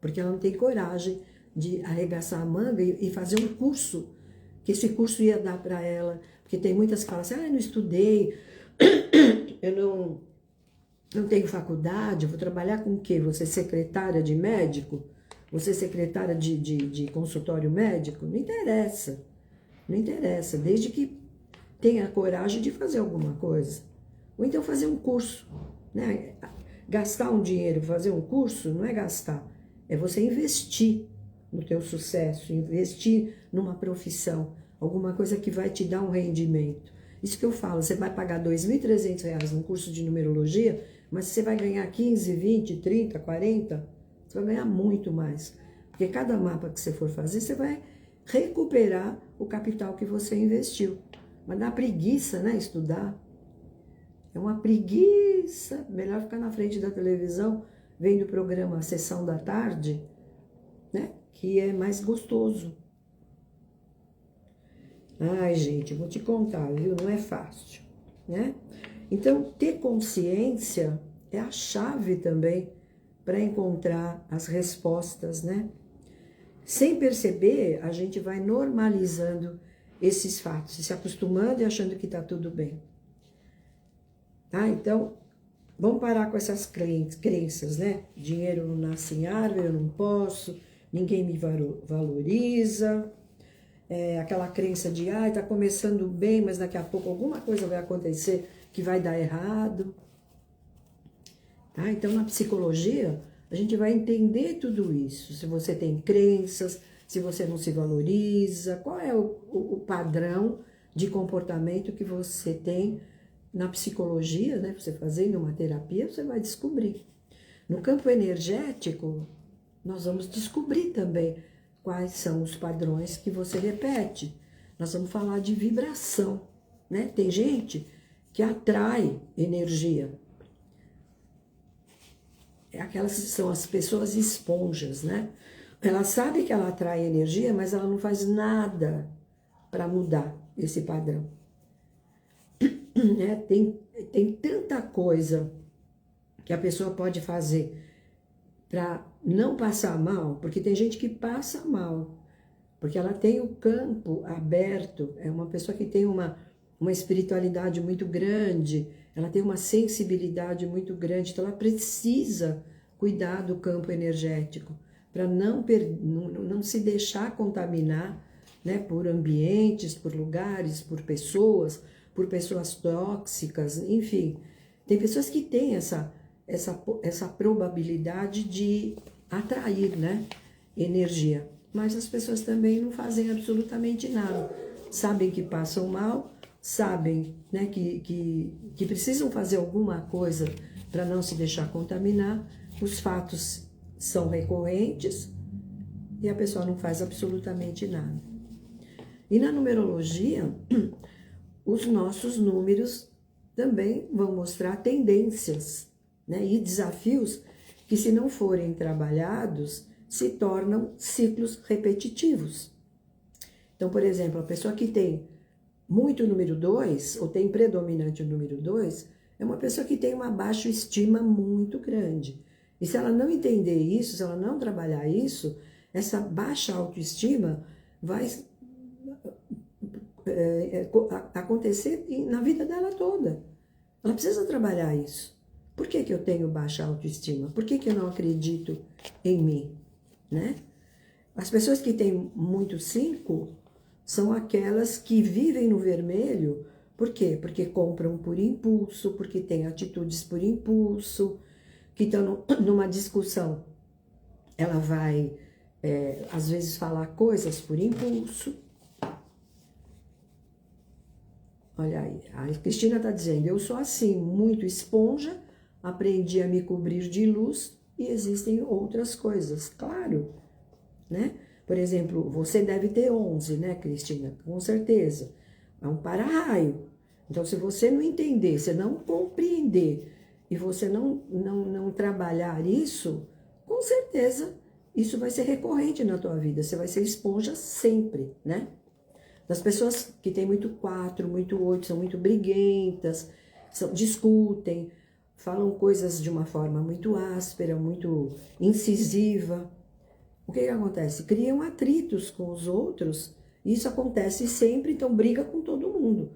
Porque ela não tem coragem de arregaçar a manga e fazer um curso, que esse curso ia dar para ela. Porque tem muitas que falam assim, eu não estudei, eu não tenho faculdade, eu vou trabalhar com o quê? Você é secretária de médico? Você é secretária de consultório médico? Não interessa, não interessa, desde que tenha coragem de fazer alguma coisa. Ou então fazer um curso, né? Gastar um dinheiro, fazer um curso, não é gastar, é você investir no teu sucesso, investir numa profissão, alguma coisa que vai te dar um rendimento. Isso que eu falo, você vai pagar R$ 2.300 num curso de numerologia, mas você vai ganhar 15, 20, 30, 40, você vai ganhar muito mais. Porque cada mapa que você for fazer, você vai recuperar o capital que você investiu. Mas dá preguiça, né, estudar. É uma preguiça. Melhor ficar na frente da televisão, vendo o programa a Sessão da Tarde, né, que é mais gostoso. Ai, gente, eu vou te contar, viu? Não é fácil, né? Então, ter consciência é a chave também para encontrar as respostas, né? Sem perceber, a gente vai normalizando esses fatos, se acostumando e achando que está tudo bem. Tá? Então, vamos parar com essas crenças, né? Dinheiro não nasce em árvore, eu não posso, ninguém me valoriza. Aquela crença de, tá começando bem, mas daqui a pouco alguma coisa vai acontecer que vai dar errado. Tá? Então, na psicologia, a gente vai entender tudo isso. Se você tem crenças, se você não se valoriza, qual é o padrão de comportamento que você tem na psicologia, né? Você fazendo uma terapia, você vai descobrir. No campo energético, nós vamos descobrir também quais são os padrões que você repete. Nós vamos falar de vibração, né? Tem gente que atrai energia. Aquelas são as pessoas esponjas, né? Ela sabe que ela atrai energia, mas ela não faz nada para mudar esse padrão. Né? Tem tanta coisa que a pessoa pode fazer para não passar mal, porque tem gente que passa mal, porque ela tem o campo aberto, é uma pessoa que tem uma espiritualidade muito grande, ela tem uma sensibilidade muito grande, então ela precisa cuidar do campo energético, para não se deixar contaminar, né, por ambientes, por lugares, por pessoas tóxicas, enfim. Tem pessoas que têm essa probabilidade de atrair, né, energia. Mas as pessoas também não fazem absolutamente nada. Sabem que passam mal, sabem, né, que precisam fazer alguma coisa para não se deixar contaminar. Os fatos são recorrentes e a pessoa não faz absolutamente nada. E na numerologia, os nossos números também vão mostrar tendências, né, e desafios que, se não forem trabalhados, se tornam ciclos repetitivos. Então, por exemplo, a pessoa que tem muito número 2, ou tem predominante o número 2, é uma pessoa que tem uma baixa estima muito grande. E se ela não entender isso, se ela não trabalhar isso, essa baixa autoestima vai acontecer na vida dela toda. Ela precisa trabalhar isso. Por que que eu tenho baixa autoestima? Por que que eu não acredito em mim, né? As pessoas que têm muito 5 são aquelas que vivem no vermelho. Por quê? Porque compram por impulso, porque têm atitudes por impulso, que estão numa discussão. Ela vai, às vezes, falar coisas por impulso. Olha aí, a Cristina está dizendo, eu sou assim, muito esponja, aprendi a me cobrir de luz e existem outras coisas, claro, né? Por exemplo, você deve ter 11, né, Cristina? Com certeza. É um para-raio. Então, se você não entender, se não compreender e você não trabalhar isso, com certeza isso vai ser recorrente na tua vida. Você vai ser esponja sempre, né? Das pessoas que têm muito 4, muito 8, são muito briguentas, discutem, falam coisas de uma forma muito áspera, muito incisiva. O que acontece? Criam atritos com os outros, e isso acontece sempre, então briga com todo mundo.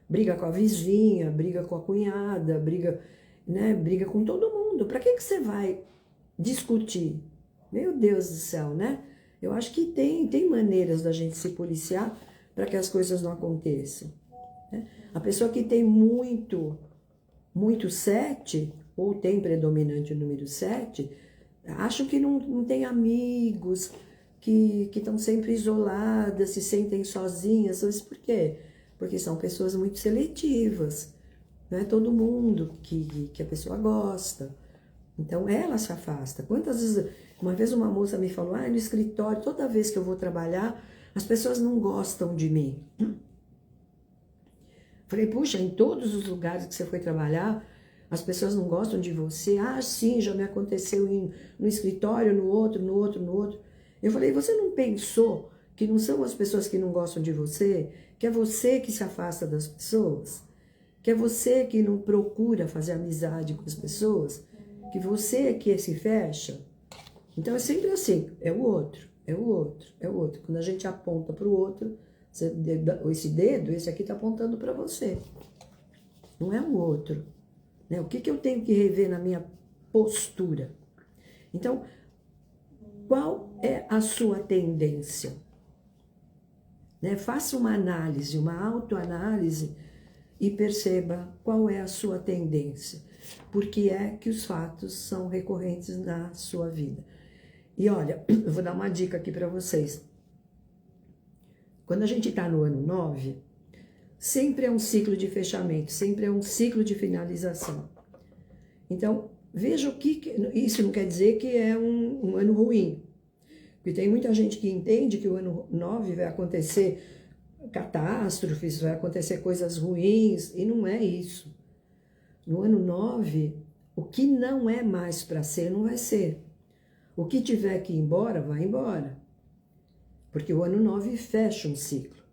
Briga com a vizinha, briga com a cunhada, briga, né, briga com todo mundo. Para que você vai discutir? Meu Deus do céu, né? Eu acho que tem maneiras da gente se policiar para que as coisas não aconteçam, né? A pessoa que tem muito 7, ou tem predominante o número 7, acho que não tem amigos, que estão sempre isoladas, se sentem sozinhas. Mas por quê? Porque são pessoas muito seletivas. Não é todo mundo que a pessoa gosta. Então, ela se afasta. Quantas vezes... Uma vez uma moça me falou, no escritório, toda vez que eu vou trabalhar, as pessoas não gostam de mim. Falei, puxa, em todos os lugares que você foi trabalhar, as pessoas não gostam de você? Ah, sim, já me aconteceu no escritório, no outro. Eu falei, você não pensou que não são as pessoas que não gostam de você, que é você que se afasta das pessoas, que é você que não procura fazer amizade com as pessoas, que você é que se fecha? Então é sempre assim, é o outro. Quando a gente aponta para o outro, esse dedo, esse aqui está apontando para você. Não é o outro, né? O que eu tenho que rever na minha postura? Então, qual é a sua tendência? Né? Faça uma análise, uma autoanálise e perceba qual é a sua tendência. Por que é que os fatos são recorrentes na sua vida? E olha, eu vou dar uma dica aqui para vocês. Quando a gente está no ano 9, sempre é um ciclo de fechamento, sempre é um ciclo de finalização. Então, veja o que... Isso não quer dizer que é um ano ruim. Porque tem muita gente que entende que o ano 9 vai acontecer catástrofes, vai acontecer coisas ruins, e não é isso. No ano 9, o que não é mais para ser, não vai ser. O que tiver que ir embora, vai embora. Porque o ano 9 fecha um ciclo.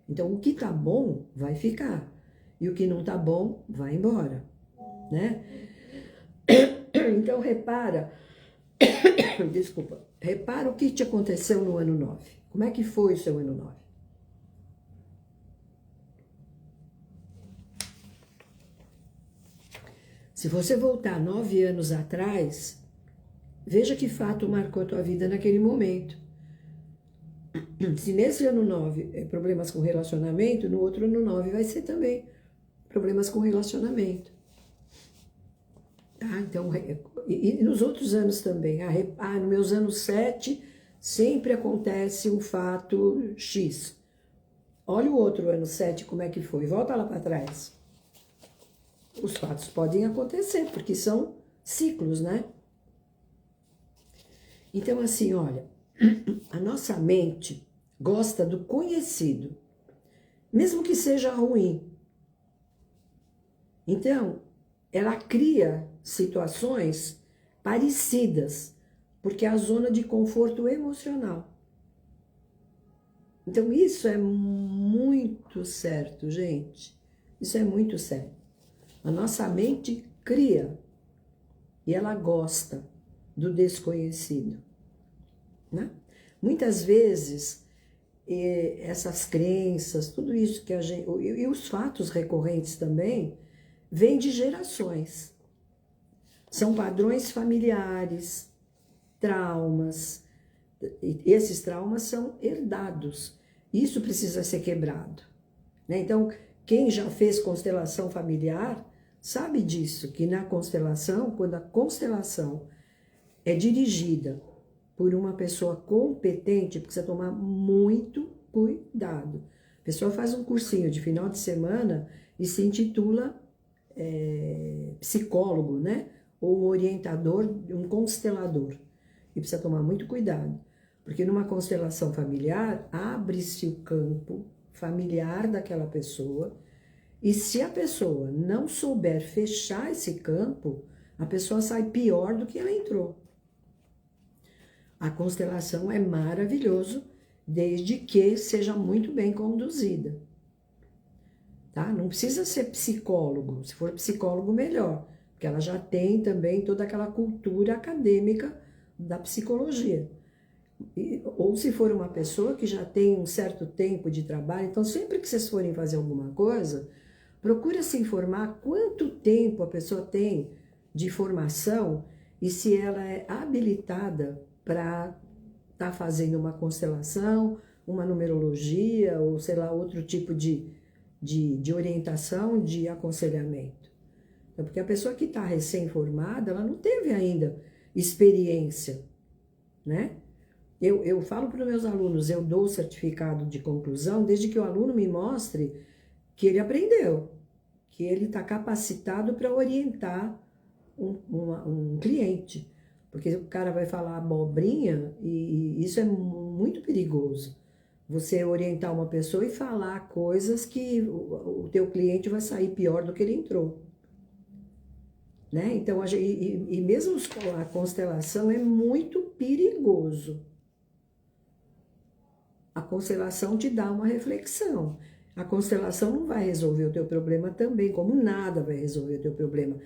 Então, o que tá bom, vai ficar. E o que não tá bom, vai embora. Né? Então, repara... Desculpa. Repara o que te aconteceu no ano 9. Como é que foi o seu ano 9? Se você voltar 9 anos atrás, veja que fato marcou a tua vida naquele momento. Se nesse ano 9 é problemas com relacionamento, no outro ano 9 vai ser também problemas com relacionamento. Tá? Então, e nos outros anos também. Nos meus anos 7, sempre acontece um fato X. Olha o outro ano 7, como é que foi. Volta lá para trás. Os fatos podem acontecer, porque são ciclos, né? Então, assim, olha, a nossa mente gosta do conhecido, mesmo que seja ruim. Então, ela cria situações parecidas, porque é a zona de conforto emocional. Então, isso é muito certo, gente. Isso é muito sério. A nossa mente cria e ela gosta do desconhecido, né? Muitas vezes, essas crenças, tudo isso que a gente... E os fatos recorrentes também, vêm de gerações. São padrões familiares, traumas. E esses traumas são herdados. Isso precisa ser quebrado, né? Então, quem já fez constelação familiar sabe disso, que na constelação, quando a constelação é dirigida por uma pessoa competente, precisa tomar muito cuidado. A pessoa faz um cursinho de final de semana e se intitula psicólogo, né? Ou um orientador, um constelador. E precisa tomar muito cuidado, porque numa constelação familiar, abre-se o campo familiar daquela pessoa, e se a pessoa não souber fechar esse campo, a pessoa sai pior do que ela entrou. A constelação é maravilhoso, desde que seja muito bem conduzida. Tá? Não precisa ser psicólogo, se for psicólogo melhor, porque ela já tem também toda aquela cultura acadêmica da psicologia. Ou se for uma pessoa que já tem um certo tempo de trabalho, então sempre que vocês forem fazer alguma coisa, procura se informar quanto tempo a pessoa tem de formação e se ela é habilitada para estar fazendo uma constelação, uma numerologia ou sei lá, outro tipo de orientação, de aconselhamento. Então, porque a pessoa que está recém-formada, ela não teve ainda experiência, né? Eu falo para os meus alunos, eu dou o certificado de conclusão desde que o aluno me mostre que ele aprendeu, que ele está capacitado para orientar um cliente. Porque o cara vai falar abobrinha e isso é muito perigoso. Você orientar uma pessoa e falar coisas que o teu cliente vai sair pior do que ele entrou. Né? Então, e mesmo a constelação é muito perigoso. A constelação te dá uma reflexão. A constelação não vai resolver o teu problema também, como nada vai resolver o teu problema.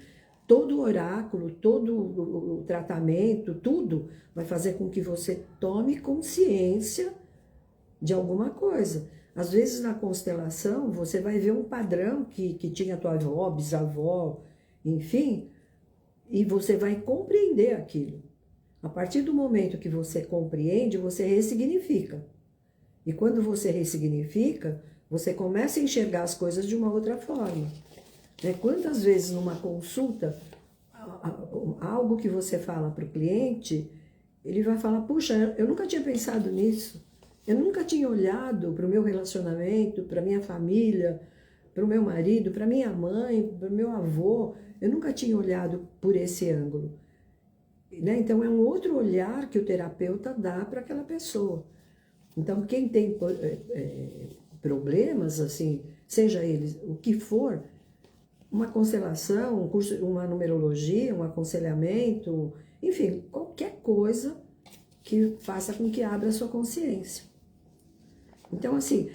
Todo oráculo, todo o tratamento, tudo vai fazer com que você tome consciência de alguma coisa. Às vezes na constelação você vai ver um padrão que tinha tua avó, bisavó, enfim, e você vai compreender aquilo. A partir do momento que você compreende, você ressignifica. E quando você ressignifica, você começa a enxergar as coisas de uma outra forma. Né? Quantas vezes numa consulta, algo que você fala para o cliente, ele vai falar, puxa, eu nunca tinha pensado nisso. Eu nunca tinha olhado para o meu relacionamento, para a minha família, para o meu marido, para a minha mãe, para o meu avô. Eu nunca tinha olhado por esse ângulo. Né? Então, é um outro olhar que o terapeuta dá para aquela pessoa. Então, quem tem problemas, assim, seja eles o que for, uma constelação, um curso, uma numerologia, um aconselhamento, enfim, qualquer coisa que faça com que abra a sua consciência. Então, assim,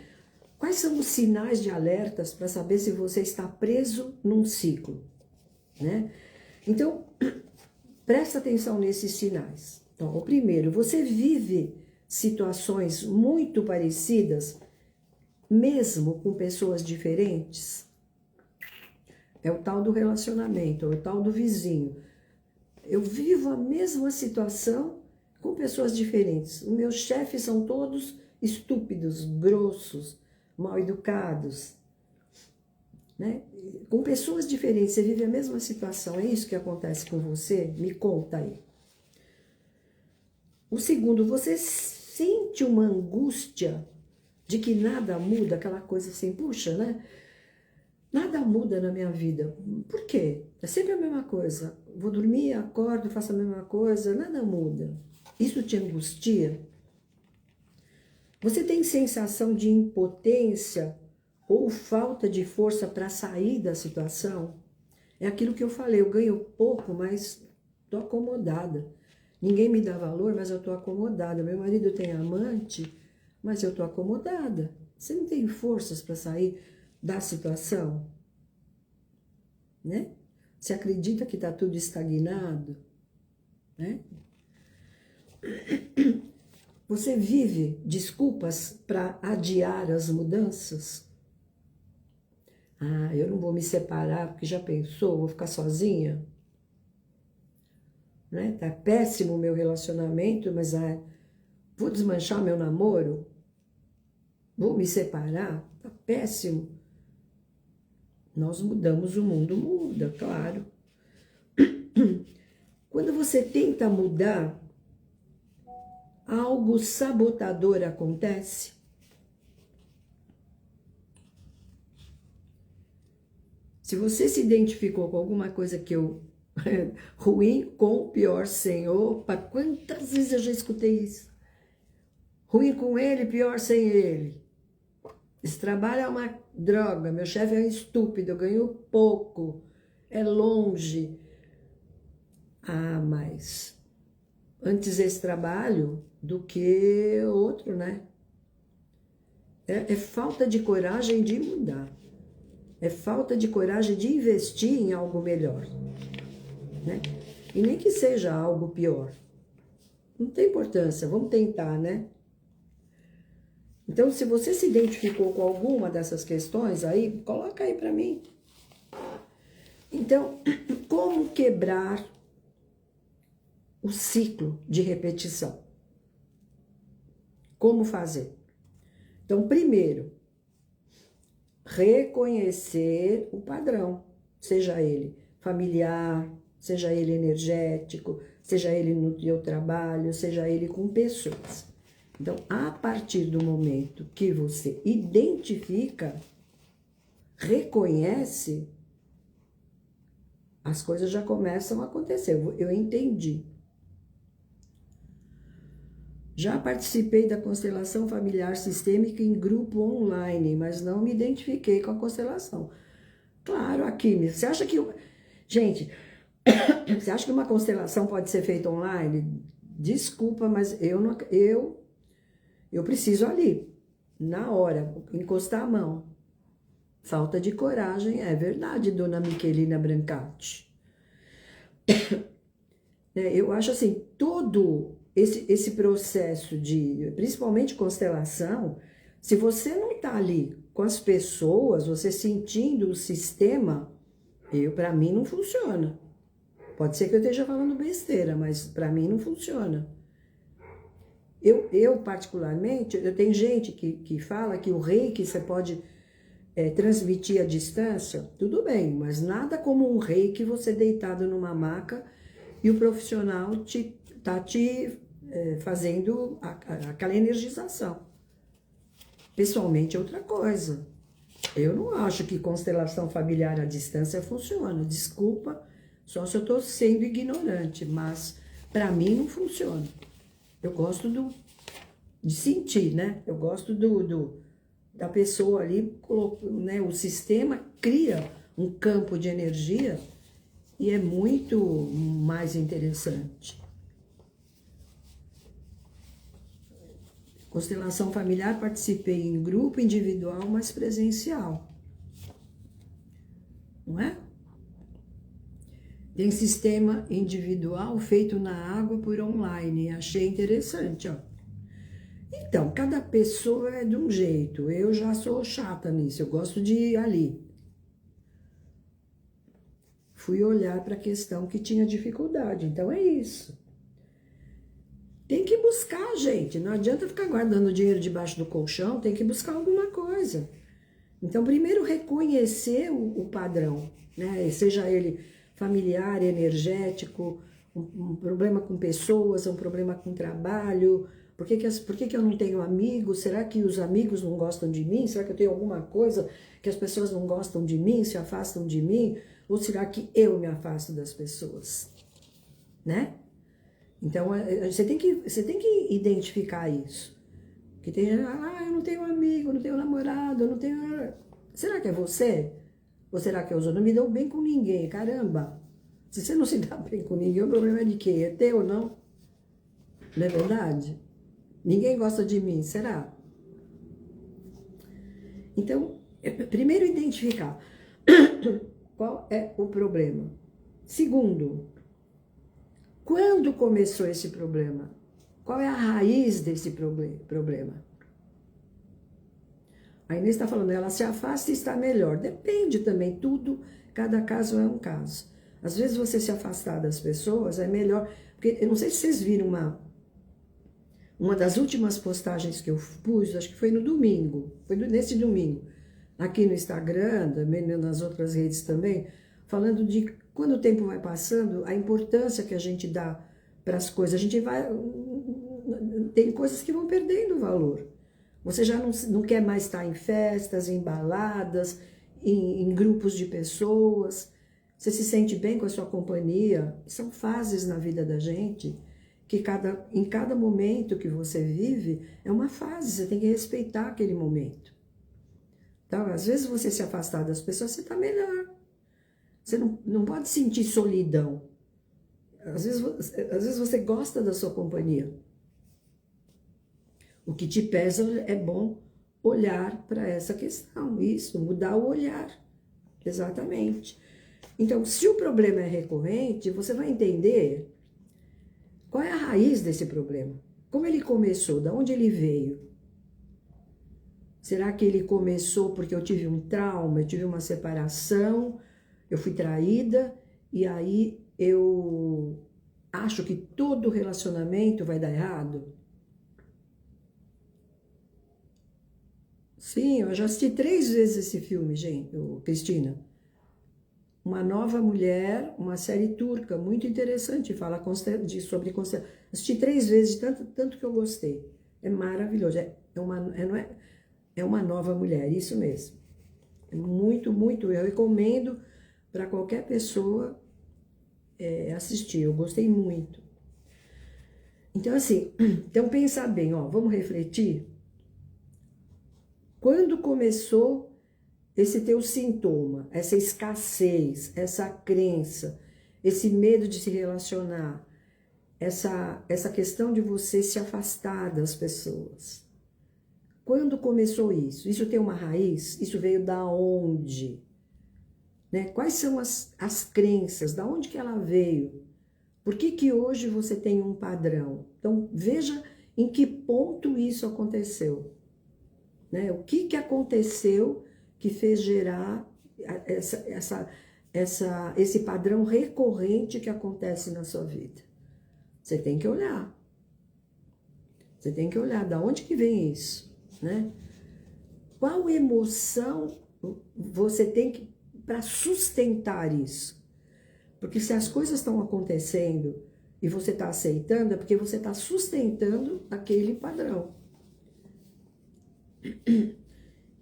quais são os sinais de alertas para saber se você está preso num ciclo, né? Então, presta atenção nesses sinais. Então, o primeiro, você vive situações muito parecidas, mesmo com pessoas diferentes? É o tal do relacionamento, é o tal do vizinho. Eu vivo a mesma situação com pessoas diferentes. Os meus chefes são todos estúpidos, grossos, mal educados, né? Com pessoas diferentes, você vive a mesma situação. É isso que acontece com você? Me conta aí. O segundo, você sente uma angústia de que nada muda, aquela coisa assim, puxa, né? Nada muda na minha vida. Por quê? É sempre a mesma coisa. Vou dormir, acordo, faço a mesma coisa, nada muda. Isso te angustia? Você tem sensação de impotência ou falta de força para sair da situação? É aquilo que eu falei, eu ganho pouco, mas estou acomodada. Ninguém me dá valor, mas eu estou acomodada. Meu marido tem amante, mas eu estou acomodada. Você não tem forças para sair da situação? Né? Você acredita que está tudo estagnado? Né? Você vive desculpas para adiar as mudanças? Ah, eu não vou me separar porque já pensou, vou ficar sozinha? né? Tá péssimo o meu relacionamento, mas vou desmanchar meu namoro? Vou me separar? Tá péssimo. Nós mudamos, o mundo muda, claro. Quando você tenta mudar, algo sabotador acontece. Se você se identificou com alguma coisa que eu... ruim com, pior sem. Opa, quantas vezes eu já escutei isso? Ruim com ele, pior sem ele. Esse trabalho é uma droga, meu chefe é um estúpido, eu ganho pouco, é longe. Ah, mas antes esse trabalho do que outro, né? É falta de coragem de mudar. É falta de coragem de investir em algo melhor, né? E nem que seja algo pior. Não tem importância, vamos tentar, né? Então, se você se identificou com alguma dessas questões aí, coloca aí para mim. Então, como quebrar o ciclo de repetição? Como fazer? Então, primeiro, reconhecer o padrão, seja ele familiar, seja ele energético, seja ele no teu trabalho, seja ele com pessoas. Então, a partir do momento que você identifica, reconhece, as coisas já começam a acontecer. Eu entendi. Já participei da constelação familiar sistêmica em grupo online, mas não me identifiquei com a constelação. Claro, aqui, você acha que... Gente, você acha que uma constelação pode ser feita online? Desculpa, mas eu preciso ali, na hora, encostar a mão. Falta de coragem, é verdade, dona Michelina Brancati. Eu acho assim, todo esse processo de, principalmente constelação, se você não está ali com as pessoas, você sentindo o sistema, para mim não funciona. Pode ser que eu esteja falando besteira, mas para mim não funciona. Eu particularmente, eu tenho gente que fala que o reiki você pode transmitir à distância, tudo bem, mas nada como um reiki você deitado numa maca e o profissional tá te fazendo aquela energização. Pessoalmente é outra coisa. Eu não acho que constelação familiar à distância funciona. Desculpa, só se eu estou sendo ignorante, mas para mim não funciona. Eu gosto de sentir, né? Eu gosto da pessoa ali, né? O sistema cria um campo de energia e é muito mais interessante. Constelação familiar, participei em grupo, individual, mas presencial. Não é? Tem sistema individual feito na água por online. Achei interessante, ó. Então, cada pessoa é de um jeito. Eu já sou chata nisso, eu gosto de ir ali. Fui olhar para a questão que tinha dificuldade, então é isso. Tem que buscar, gente. Não adianta ficar guardando dinheiro debaixo do colchão, tem que buscar alguma coisa. Então, primeiro, reconhecer o padrão, né? Seja ele familiar, energético, um problema com pessoas, um problema com trabalho. Por que eu não tenho amigos? Será que os amigos não gostam de mim? Será que eu tenho alguma coisa que as pessoas não gostam de mim, se afastam de mim? Ou será que eu me afasto das pessoas? Né? Então, você tem que identificar isso. Que tem, eu não tenho amigo, eu não tenho namorado, eu não tenho... Será que é você? Ou será que eu não me dou bem com ninguém? Caramba! Se você não se dá bem com ninguém, o problema é de quem? É teu ou não? Não é verdade? Ninguém gosta de mim, será? Então, primeiro identificar qual é o problema. Segundo, quando começou esse problema? Qual é a raiz desse problema? A Inês está falando, ela se afasta e está melhor. Depende também, tudo, cada caso é um caso. Às vezes você se afastar das pessoas é melhor, porque eu não sei se vocês viram uma das últimas postagens que eu pus, acho que foi no domingo, nesse domingo, aqui no Instagram, também nas outras redes também, falando de quando o tempo vai passando, a importância que a gente dá para as coisas. A gente vai... Tem coisas que vão perdendo valor. Você já não quer mais estar em festas, em baladas, em grupos de pessoas. Você se sente bem com a sua companhia. São fases na vida da gente, que em cada momento que você vive, é uma fase. Você tem que respeitar aquele momento. Então, às vezes você se afastar das pessoas, você está melhor. Você não pode sentir solidão. Às vezes você gosta da sua companhia. O que te pesa é bom olhar para essa questão, isso, mudar o olhar. Exatamente. Então, se o problema é recorrente, você vai entender qual é a raiz desse problema. Como ele começou, de onde ele veio. Será que ele começou porque eu tive um trauma, eu tive uma separação, eu fui traída, e aí eu acho que todo relacionamento vai dar errado? Sim, eu já assisti 3 vezes esse filme, gente, Cristina. Uma Nova Mulher, uma série turca, muito interessante, fala sobre constelação. Assisti 3 vezes, de tanto que eu gostei. É maravilhoso, é uma nova mulher, isso mesmo. É muito, muito, eu recomendo para qualquer pessoa assistir, eu gostei muito. Então, assim, pensa bem, ó, vamos refletir. Quando começou esse teu sintoma, essa escassez, essa crença, esse medo de se relacionar, essa questão de você se afastar das pessoas? Quando começou isso? Isso tem uma raiz? Isso veio da onde? Né? Quais são as crenças? Da onde que ela veio? Por que hoje você tem um padrão? Então, veja em que ponto isso aconteceu. Né? O que aconteceu que fez gerar esse padrão recorrente que acontece na sua vida? Você tem que olhar. Você tem que olhar da onde que vem isso, né? Qual emoção você tem que para sustentar isso? Porque se as coisas estão acontecendo e você está aceitando, é porque você está sustentando aquele padrão.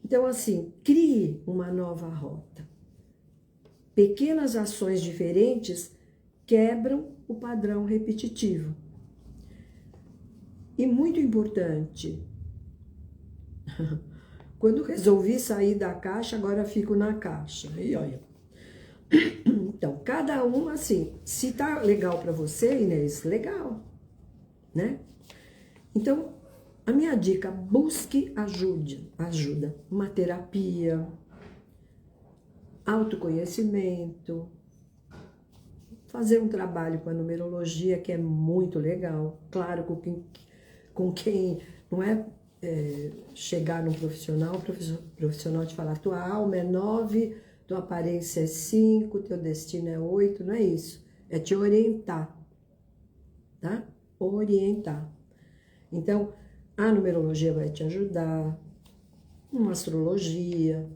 Então, assim, crie uma nova rota. Pequenas ações diferentes quebram o padrão repetitivo. E muito importante, quando resolvi sair da caixa, agora fico na caixa. E olha. Então, cada um, assim, se tá legal para você, Inês, legal, né? Então, a minha dica, busque ajuda, uma terapia, autoconhecimento, fazer um trabalho com a numerologia, que é muito legal, claro, com quem não é, chegar num profissional, o profissional te falar, tua alma é 9, tua aparência é 5, teu destino é 8, não é isso, é te orientar, tá? Orientar. Então, a numerologia vai te ajudar, uma astrologia,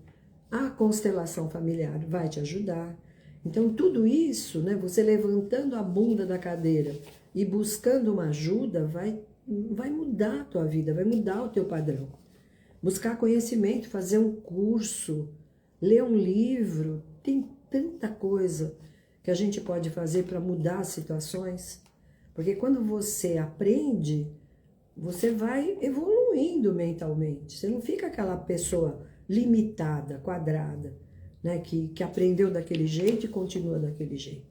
a constelação familiar vai te ajudar. Então, tudo isso, né, você levantando a bunda da cadeira e buscando uma ajuda, vai mudar a tua vida, vai mudar o teu padrão. Buscar conhecimento, fazer um curso, ler um livro, tem tanta coisa que a gente pode fazer para mudar as situações. Porque quando você aprende, você vai evoluindo mentalmente. Você não fica aquela pessoa limitada, quadrada, né, que aprendeu daquele jeito e continua daquele jeito.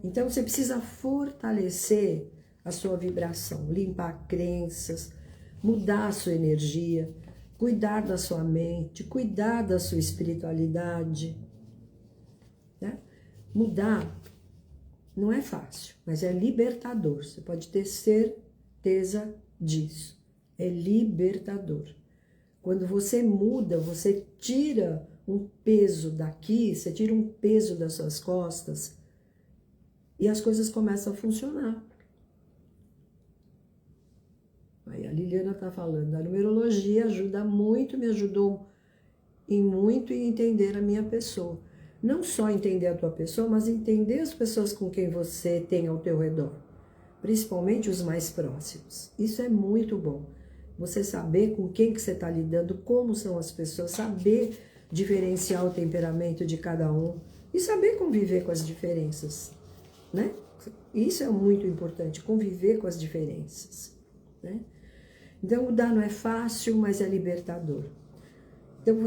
Então, você precisa fortalecer a sua vibração, limpar crenças, mudar a sua energia, cuidar da sua mente, cuidar da sua espiritualidade. Né? Mudar não é fácil, mas é libertador. Você pode ter certeza disso. É libertador. Quando você muda, você tira um peso daqui, você tira um peso das suas costas e as coisas começam a funcionar. Aí a Liliana está falando, a numerologia ajuda muito, me ajudou muito em entender a minha pessoa. Não só entender a tua pessoa, mas entender as pessoas com quem você tem ao teu redor. Principalmente os mais próximos. Isso é muito bom. Você saber com quem que você está lidando, como são as pessoas, saber diferenciar o temperamento de cada um e saber conviver com as diferenças, né? Isso é muito importante, conviver com as diferenças, né? Então, mudar não é fácil, mas é libertador. Então,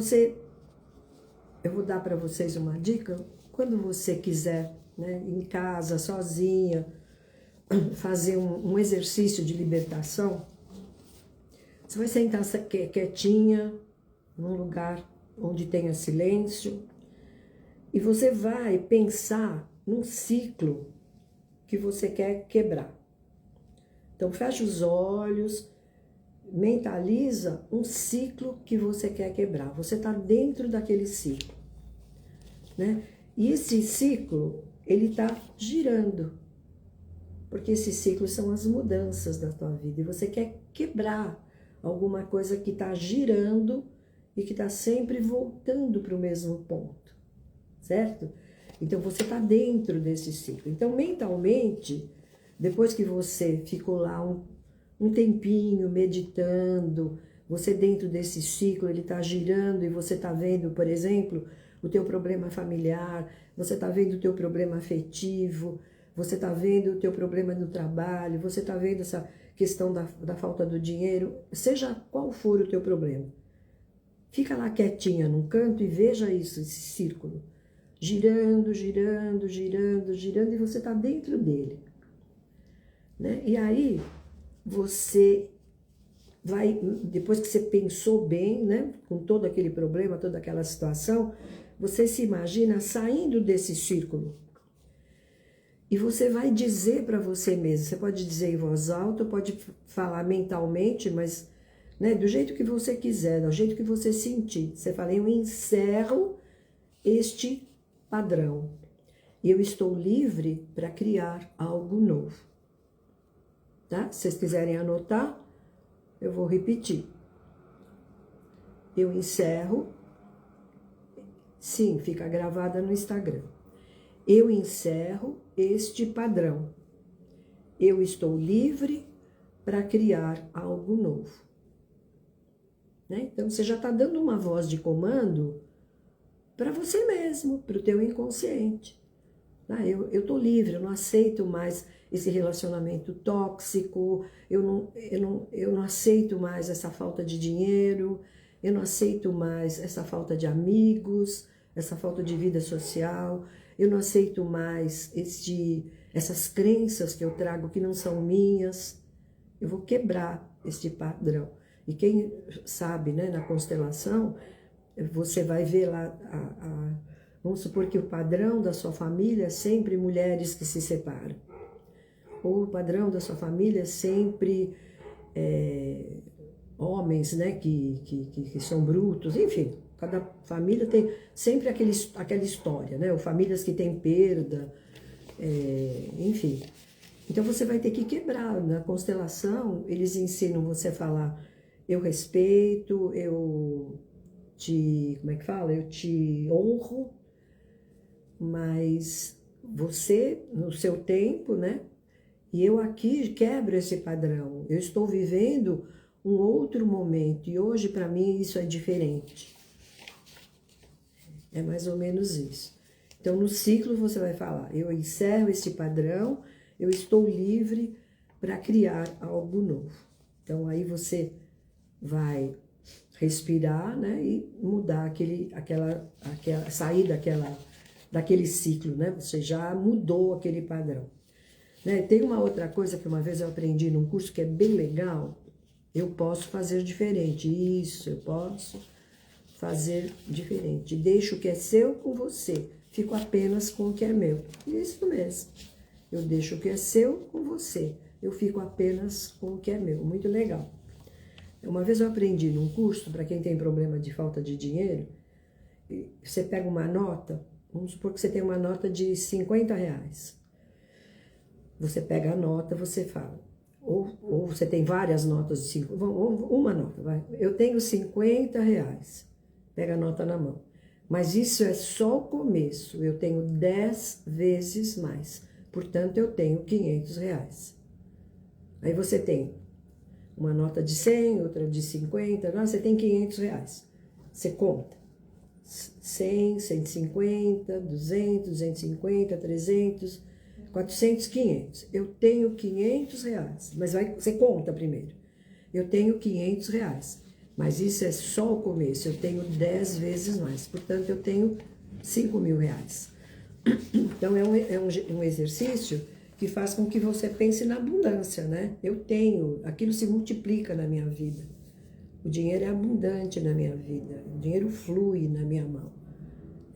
eu vou dar para vocês uma dica, quando você quiser, né, em casa, sozinha, fazer um exercício de libertação, você vai sentar quietinha, num lugar onde tenha silêncio, e você vai pensar num ciclo que você quer quebrar. Então, fecha os olhos, mentaliza um ciclo que você quer quebrar. Você está dentro daquele ciclo, né? E esse ciclo, ele está girando, porque esses ciclos são as mudanças da tua vida. E você quer quebrar alguma coisa que está girando e que está sempre voltando para o mesmo ponto, certo? Então, você está dentro desse ciclo. Então, mentalmente, depois que você ficou lá um tempinho meditando, você dentro desse ciclo, ele está girando e você está vendo, por exemplo, o teu problema familiar, você está vendo o teu problema afetivo, você está vendo o teu problema no trabalho, você está vendo essa questão da falta do dinheiro, seja qual for o teu problema. Fica lá quietinha num canto e veja isso, esse círculo, girando, girando, girando, girando, e você está dentro dele, né? E aí, você vai, depois que você pensou bem, né, com todo aquele problema, toda aquela situação, você se imagina saindo desse círculo. E você vai dizer para você mesmo, você pode dizer em voz alta, pode falar mentalmente, mas, né, do jeito que você quiser, do jeito que você sentir. Você fala, eu encerro este padrão. E eu estou livre para criar algo novo. Tá? Se vocês quiserem anotar, eu vou repetir. Eu encerro. Sim, fica gravada no Instagram. Eu encerro este padrão. Eu estou livre para criar algo novo. Né? Então, você já está dando uma voz de comando para você mesmo, para o teu inconsciente. Ah, eu estou livre, eu não aceito mais esse relacionamento tóxico, eu não aceito mais essa falta de dinheiro, eu não aceito mais essa falta de amigos, essa falta de vida social, eu não aceito mais essas crenças que eu trago que não são minhas. Eu vou quebrar este padrão. E quem sabe, né, na constelação, você vai ver lá, vamos supor que o padrão da sua família é sempre mulheres que se separam. Ou o padrão da sua família é sempre homens, né, que são brutos, enfim. Cada família tem sempre aquela história, né? Ou famílias que têm perda, enfim. Então você vai ter que quebrar. Na constelação, eles ensinam você a falar, eu respeito, como é que fala? Eu te honro, mas você, no seu tempo, né? E eu aqui quebro esse padrão. Eu estou vivendo um outro momento e hoje, para mim, isso é diferente. É mais ou menos isso. Então, no ciclo, você vai falar, eu encerro esse padrão, eu estou livre para criar algo novo. Então, aí você vai respirar, né, e mudar sair daquele ciclo, né? Você já mudou aquele padrão. Né? Tem uma outra coisa que uma vez eu aprendi num curso que é bem legal, eu posso fazer diferente. Isso, eu posso fazer diferente. Deixo o que é seu com você, fico apenas com o que é meu. Isso mesmo. Eu deixo o que é seu com você, eu fico apenas com o que é meu. Muito legal. Uma vez eu aprendi num curso, para quem tem problema de falta de dinheiro, você pega uma nota, vamos supor que você tem uma nota de R$ 50. Você pega a nota, você fala, ou você tem várias notas de 5, uma nota, vai. Eu tenho R$ 50, pega a nota na mão. Mas isso é só o começo, eu tenho 10 vezes mais, portanto eu tenho R$ 500. Aí você tem uma nota de 100, outra de 50, você tem R$ 500. Você conta 100, 150, 200, 250, 300, 400, 500. Eu tenho R$ 500, mas você conta primeiro. Eu tenho R$ 500, mas isso é só o começo, eu tenho 10 vezes mais, portanto eu tenho R$ 5.000. Então é um exercício que faz com que você pense na abundância, né? Eu tenho, aquilo se multiplica na minha vida. O dinheiro é abundante na minha vida, o dinheiro flui na minha mão.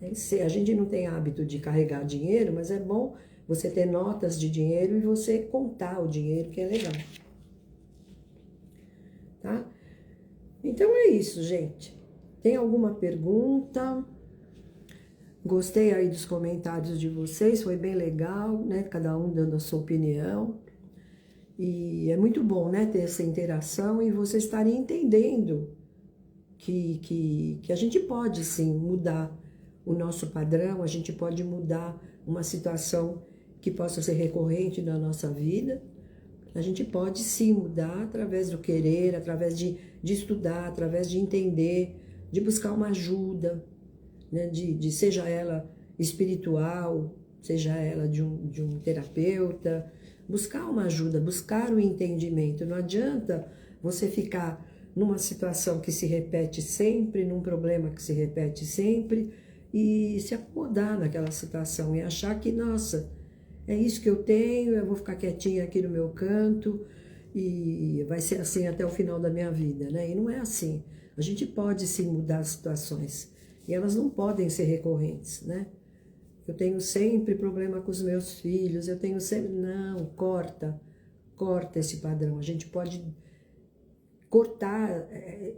A gente não tem hábito de carregar dinheiro, mas é bom você ter notas de dinheiro e você contar o dinheiro, que é legal. Tá? Então é isso, gente. Tem alguma pergunta? Gostei aí dos comentários de vocês, foi bem legal, né? Cada um dando a sua opinião. E é muito bom, né, ter essa interação e vocês estarem entendendo que a gente pode, sim, mudar o nosso padrão, a gente pode mudar uma situação que possa ser recorrente na nossa vida. A gente pode, sim, mudar através do querer, através de estudar, através de entender, de buscar uma ajuda, né, seja ela espiritual, seja ela de um terapeuta, buscar uma ajuda, buscar o entendimento. Não adianta você ficar numa situação que se repete sempre, num problema que se repete sempre, e se acomodar naquela situação e achar que, nossa, é isso que eu tenho, eu vou ficar quietinha aqui no meu canto e vai ser assim até o final da minha vida, né? E não é assim. A gente pode sim mudar as situações e elas não podem ser recorrentes, né? Eu tenho sempre problema com os meus filhos, eu tenho sempre... Não, corta esse padrão. A gente pode cortar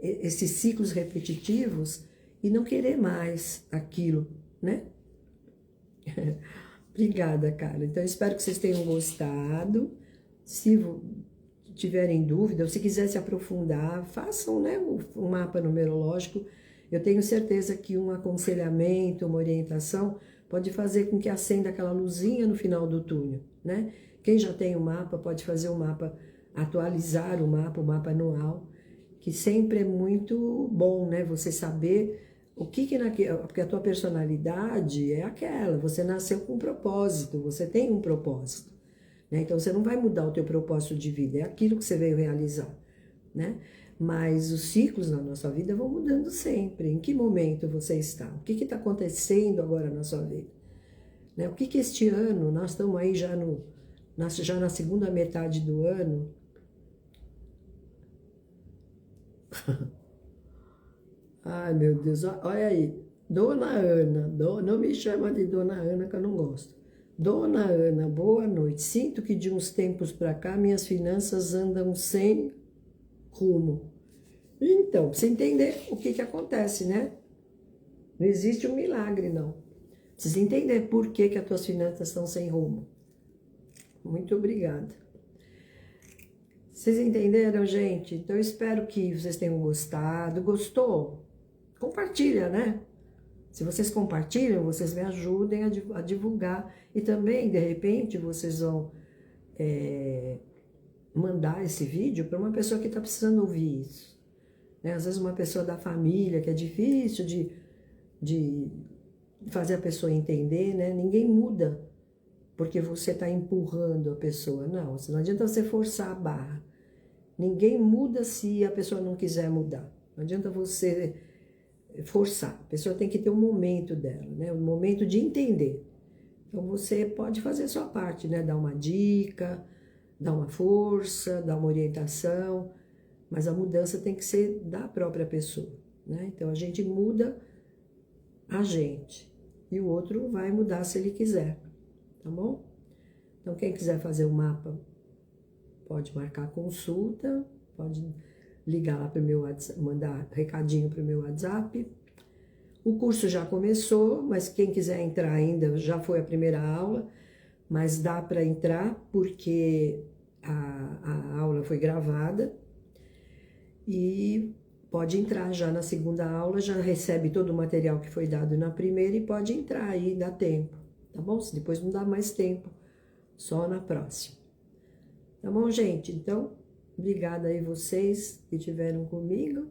esses ciclos repetitivos e não querer mais aquilo, né? Obrigada, cara. Então, espero que vocês tenham gostado. Se tiverem dúvida, ou se quiser se aprofundar, façam, né, um mapa numerológico. Eu tenho certeza que um aconselhamento, uma orientação, pode fazer com que acenda aquela luzinha no final do túnel, né? Quem já tem o mapa pode fazer o mapa, atualizar o mapa anual, que sempre é muito bom, né? Você saber o que porque a tua personalidade é aquela, você nasceu com um propósito, você tem um propósito, né? Então você não vai mudar o teu propósito de vida, é aquilo que você veio realizar, né? Mas os ciclos na nossa vida vão mudando sempre. Em que momento você está? O que está acontecendo agora na sua vida? Né? O que este ano, nós estamos aí já na segunda metade do ano. Ai, meu Deus, olha aí. Dona Ana, não me chama de Dona Ana que eu não gosto. Dona Ana, boa noite. Sinto que de uns tempos para cá minhas finanças andam sem rumo. Então, pra você entender o que acontece, né? Não existe um milagre, não. Precisa entender por que as tuas finanças estão sem rumo. Muito obrigada. Vocês entenderam, gente? Então, eu espero que vocês tenham gostado. Gostou? Compartilha, né? Se vocês compartilham, vocês me ajudem a divulgar. E também, de repente, vocês vão mandar esse vídeo para uma pessoa que está precisando ouvir isso. Né? Às vezes uma pessoa da família, que é difícil de fazer a pessoa entender, né? Ninguém muda porque você está empurrando a pessoa. Não adianta você forçar a barra. Ninguém muda se a pessoa não quiser mudar. Não adianta você forçar. A pessoa tem que ter um momento dela, né? Um momento de entender. Então você pode fazer a sua parte, né? Dar uma dica, dar uma força, dar uma orientação, mas a mudança tem que ser da própria pessoa, né? Então a gente muda a gente e o outro vai mudar se ele quiser, tá bom? Então quem quiser fazer o mapa pode marcar consulta, pode ligar lá para o meu WhatsApp, mandar recadinho para o meu WhatsApp, O curso já começou, mas quem quiser entrar ainda, já foi a primeira aula, mas dá para entrar porque a aula foi gravada e pode entrar já na segunda aula, já recebe todo o material que foi dado na primeira e pode entrar aí, dá tempo, tá bom? Se depois não dá mais tempo, só na próxima. Tá bom, gente? Então, obrigada aí vocês que estiveram comigo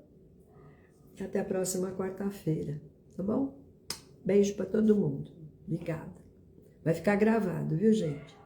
e até a próxima quarta-feira, tá bom? Beijo para todo mundo. Obrigada. Vai ficar gravado, viu, gente?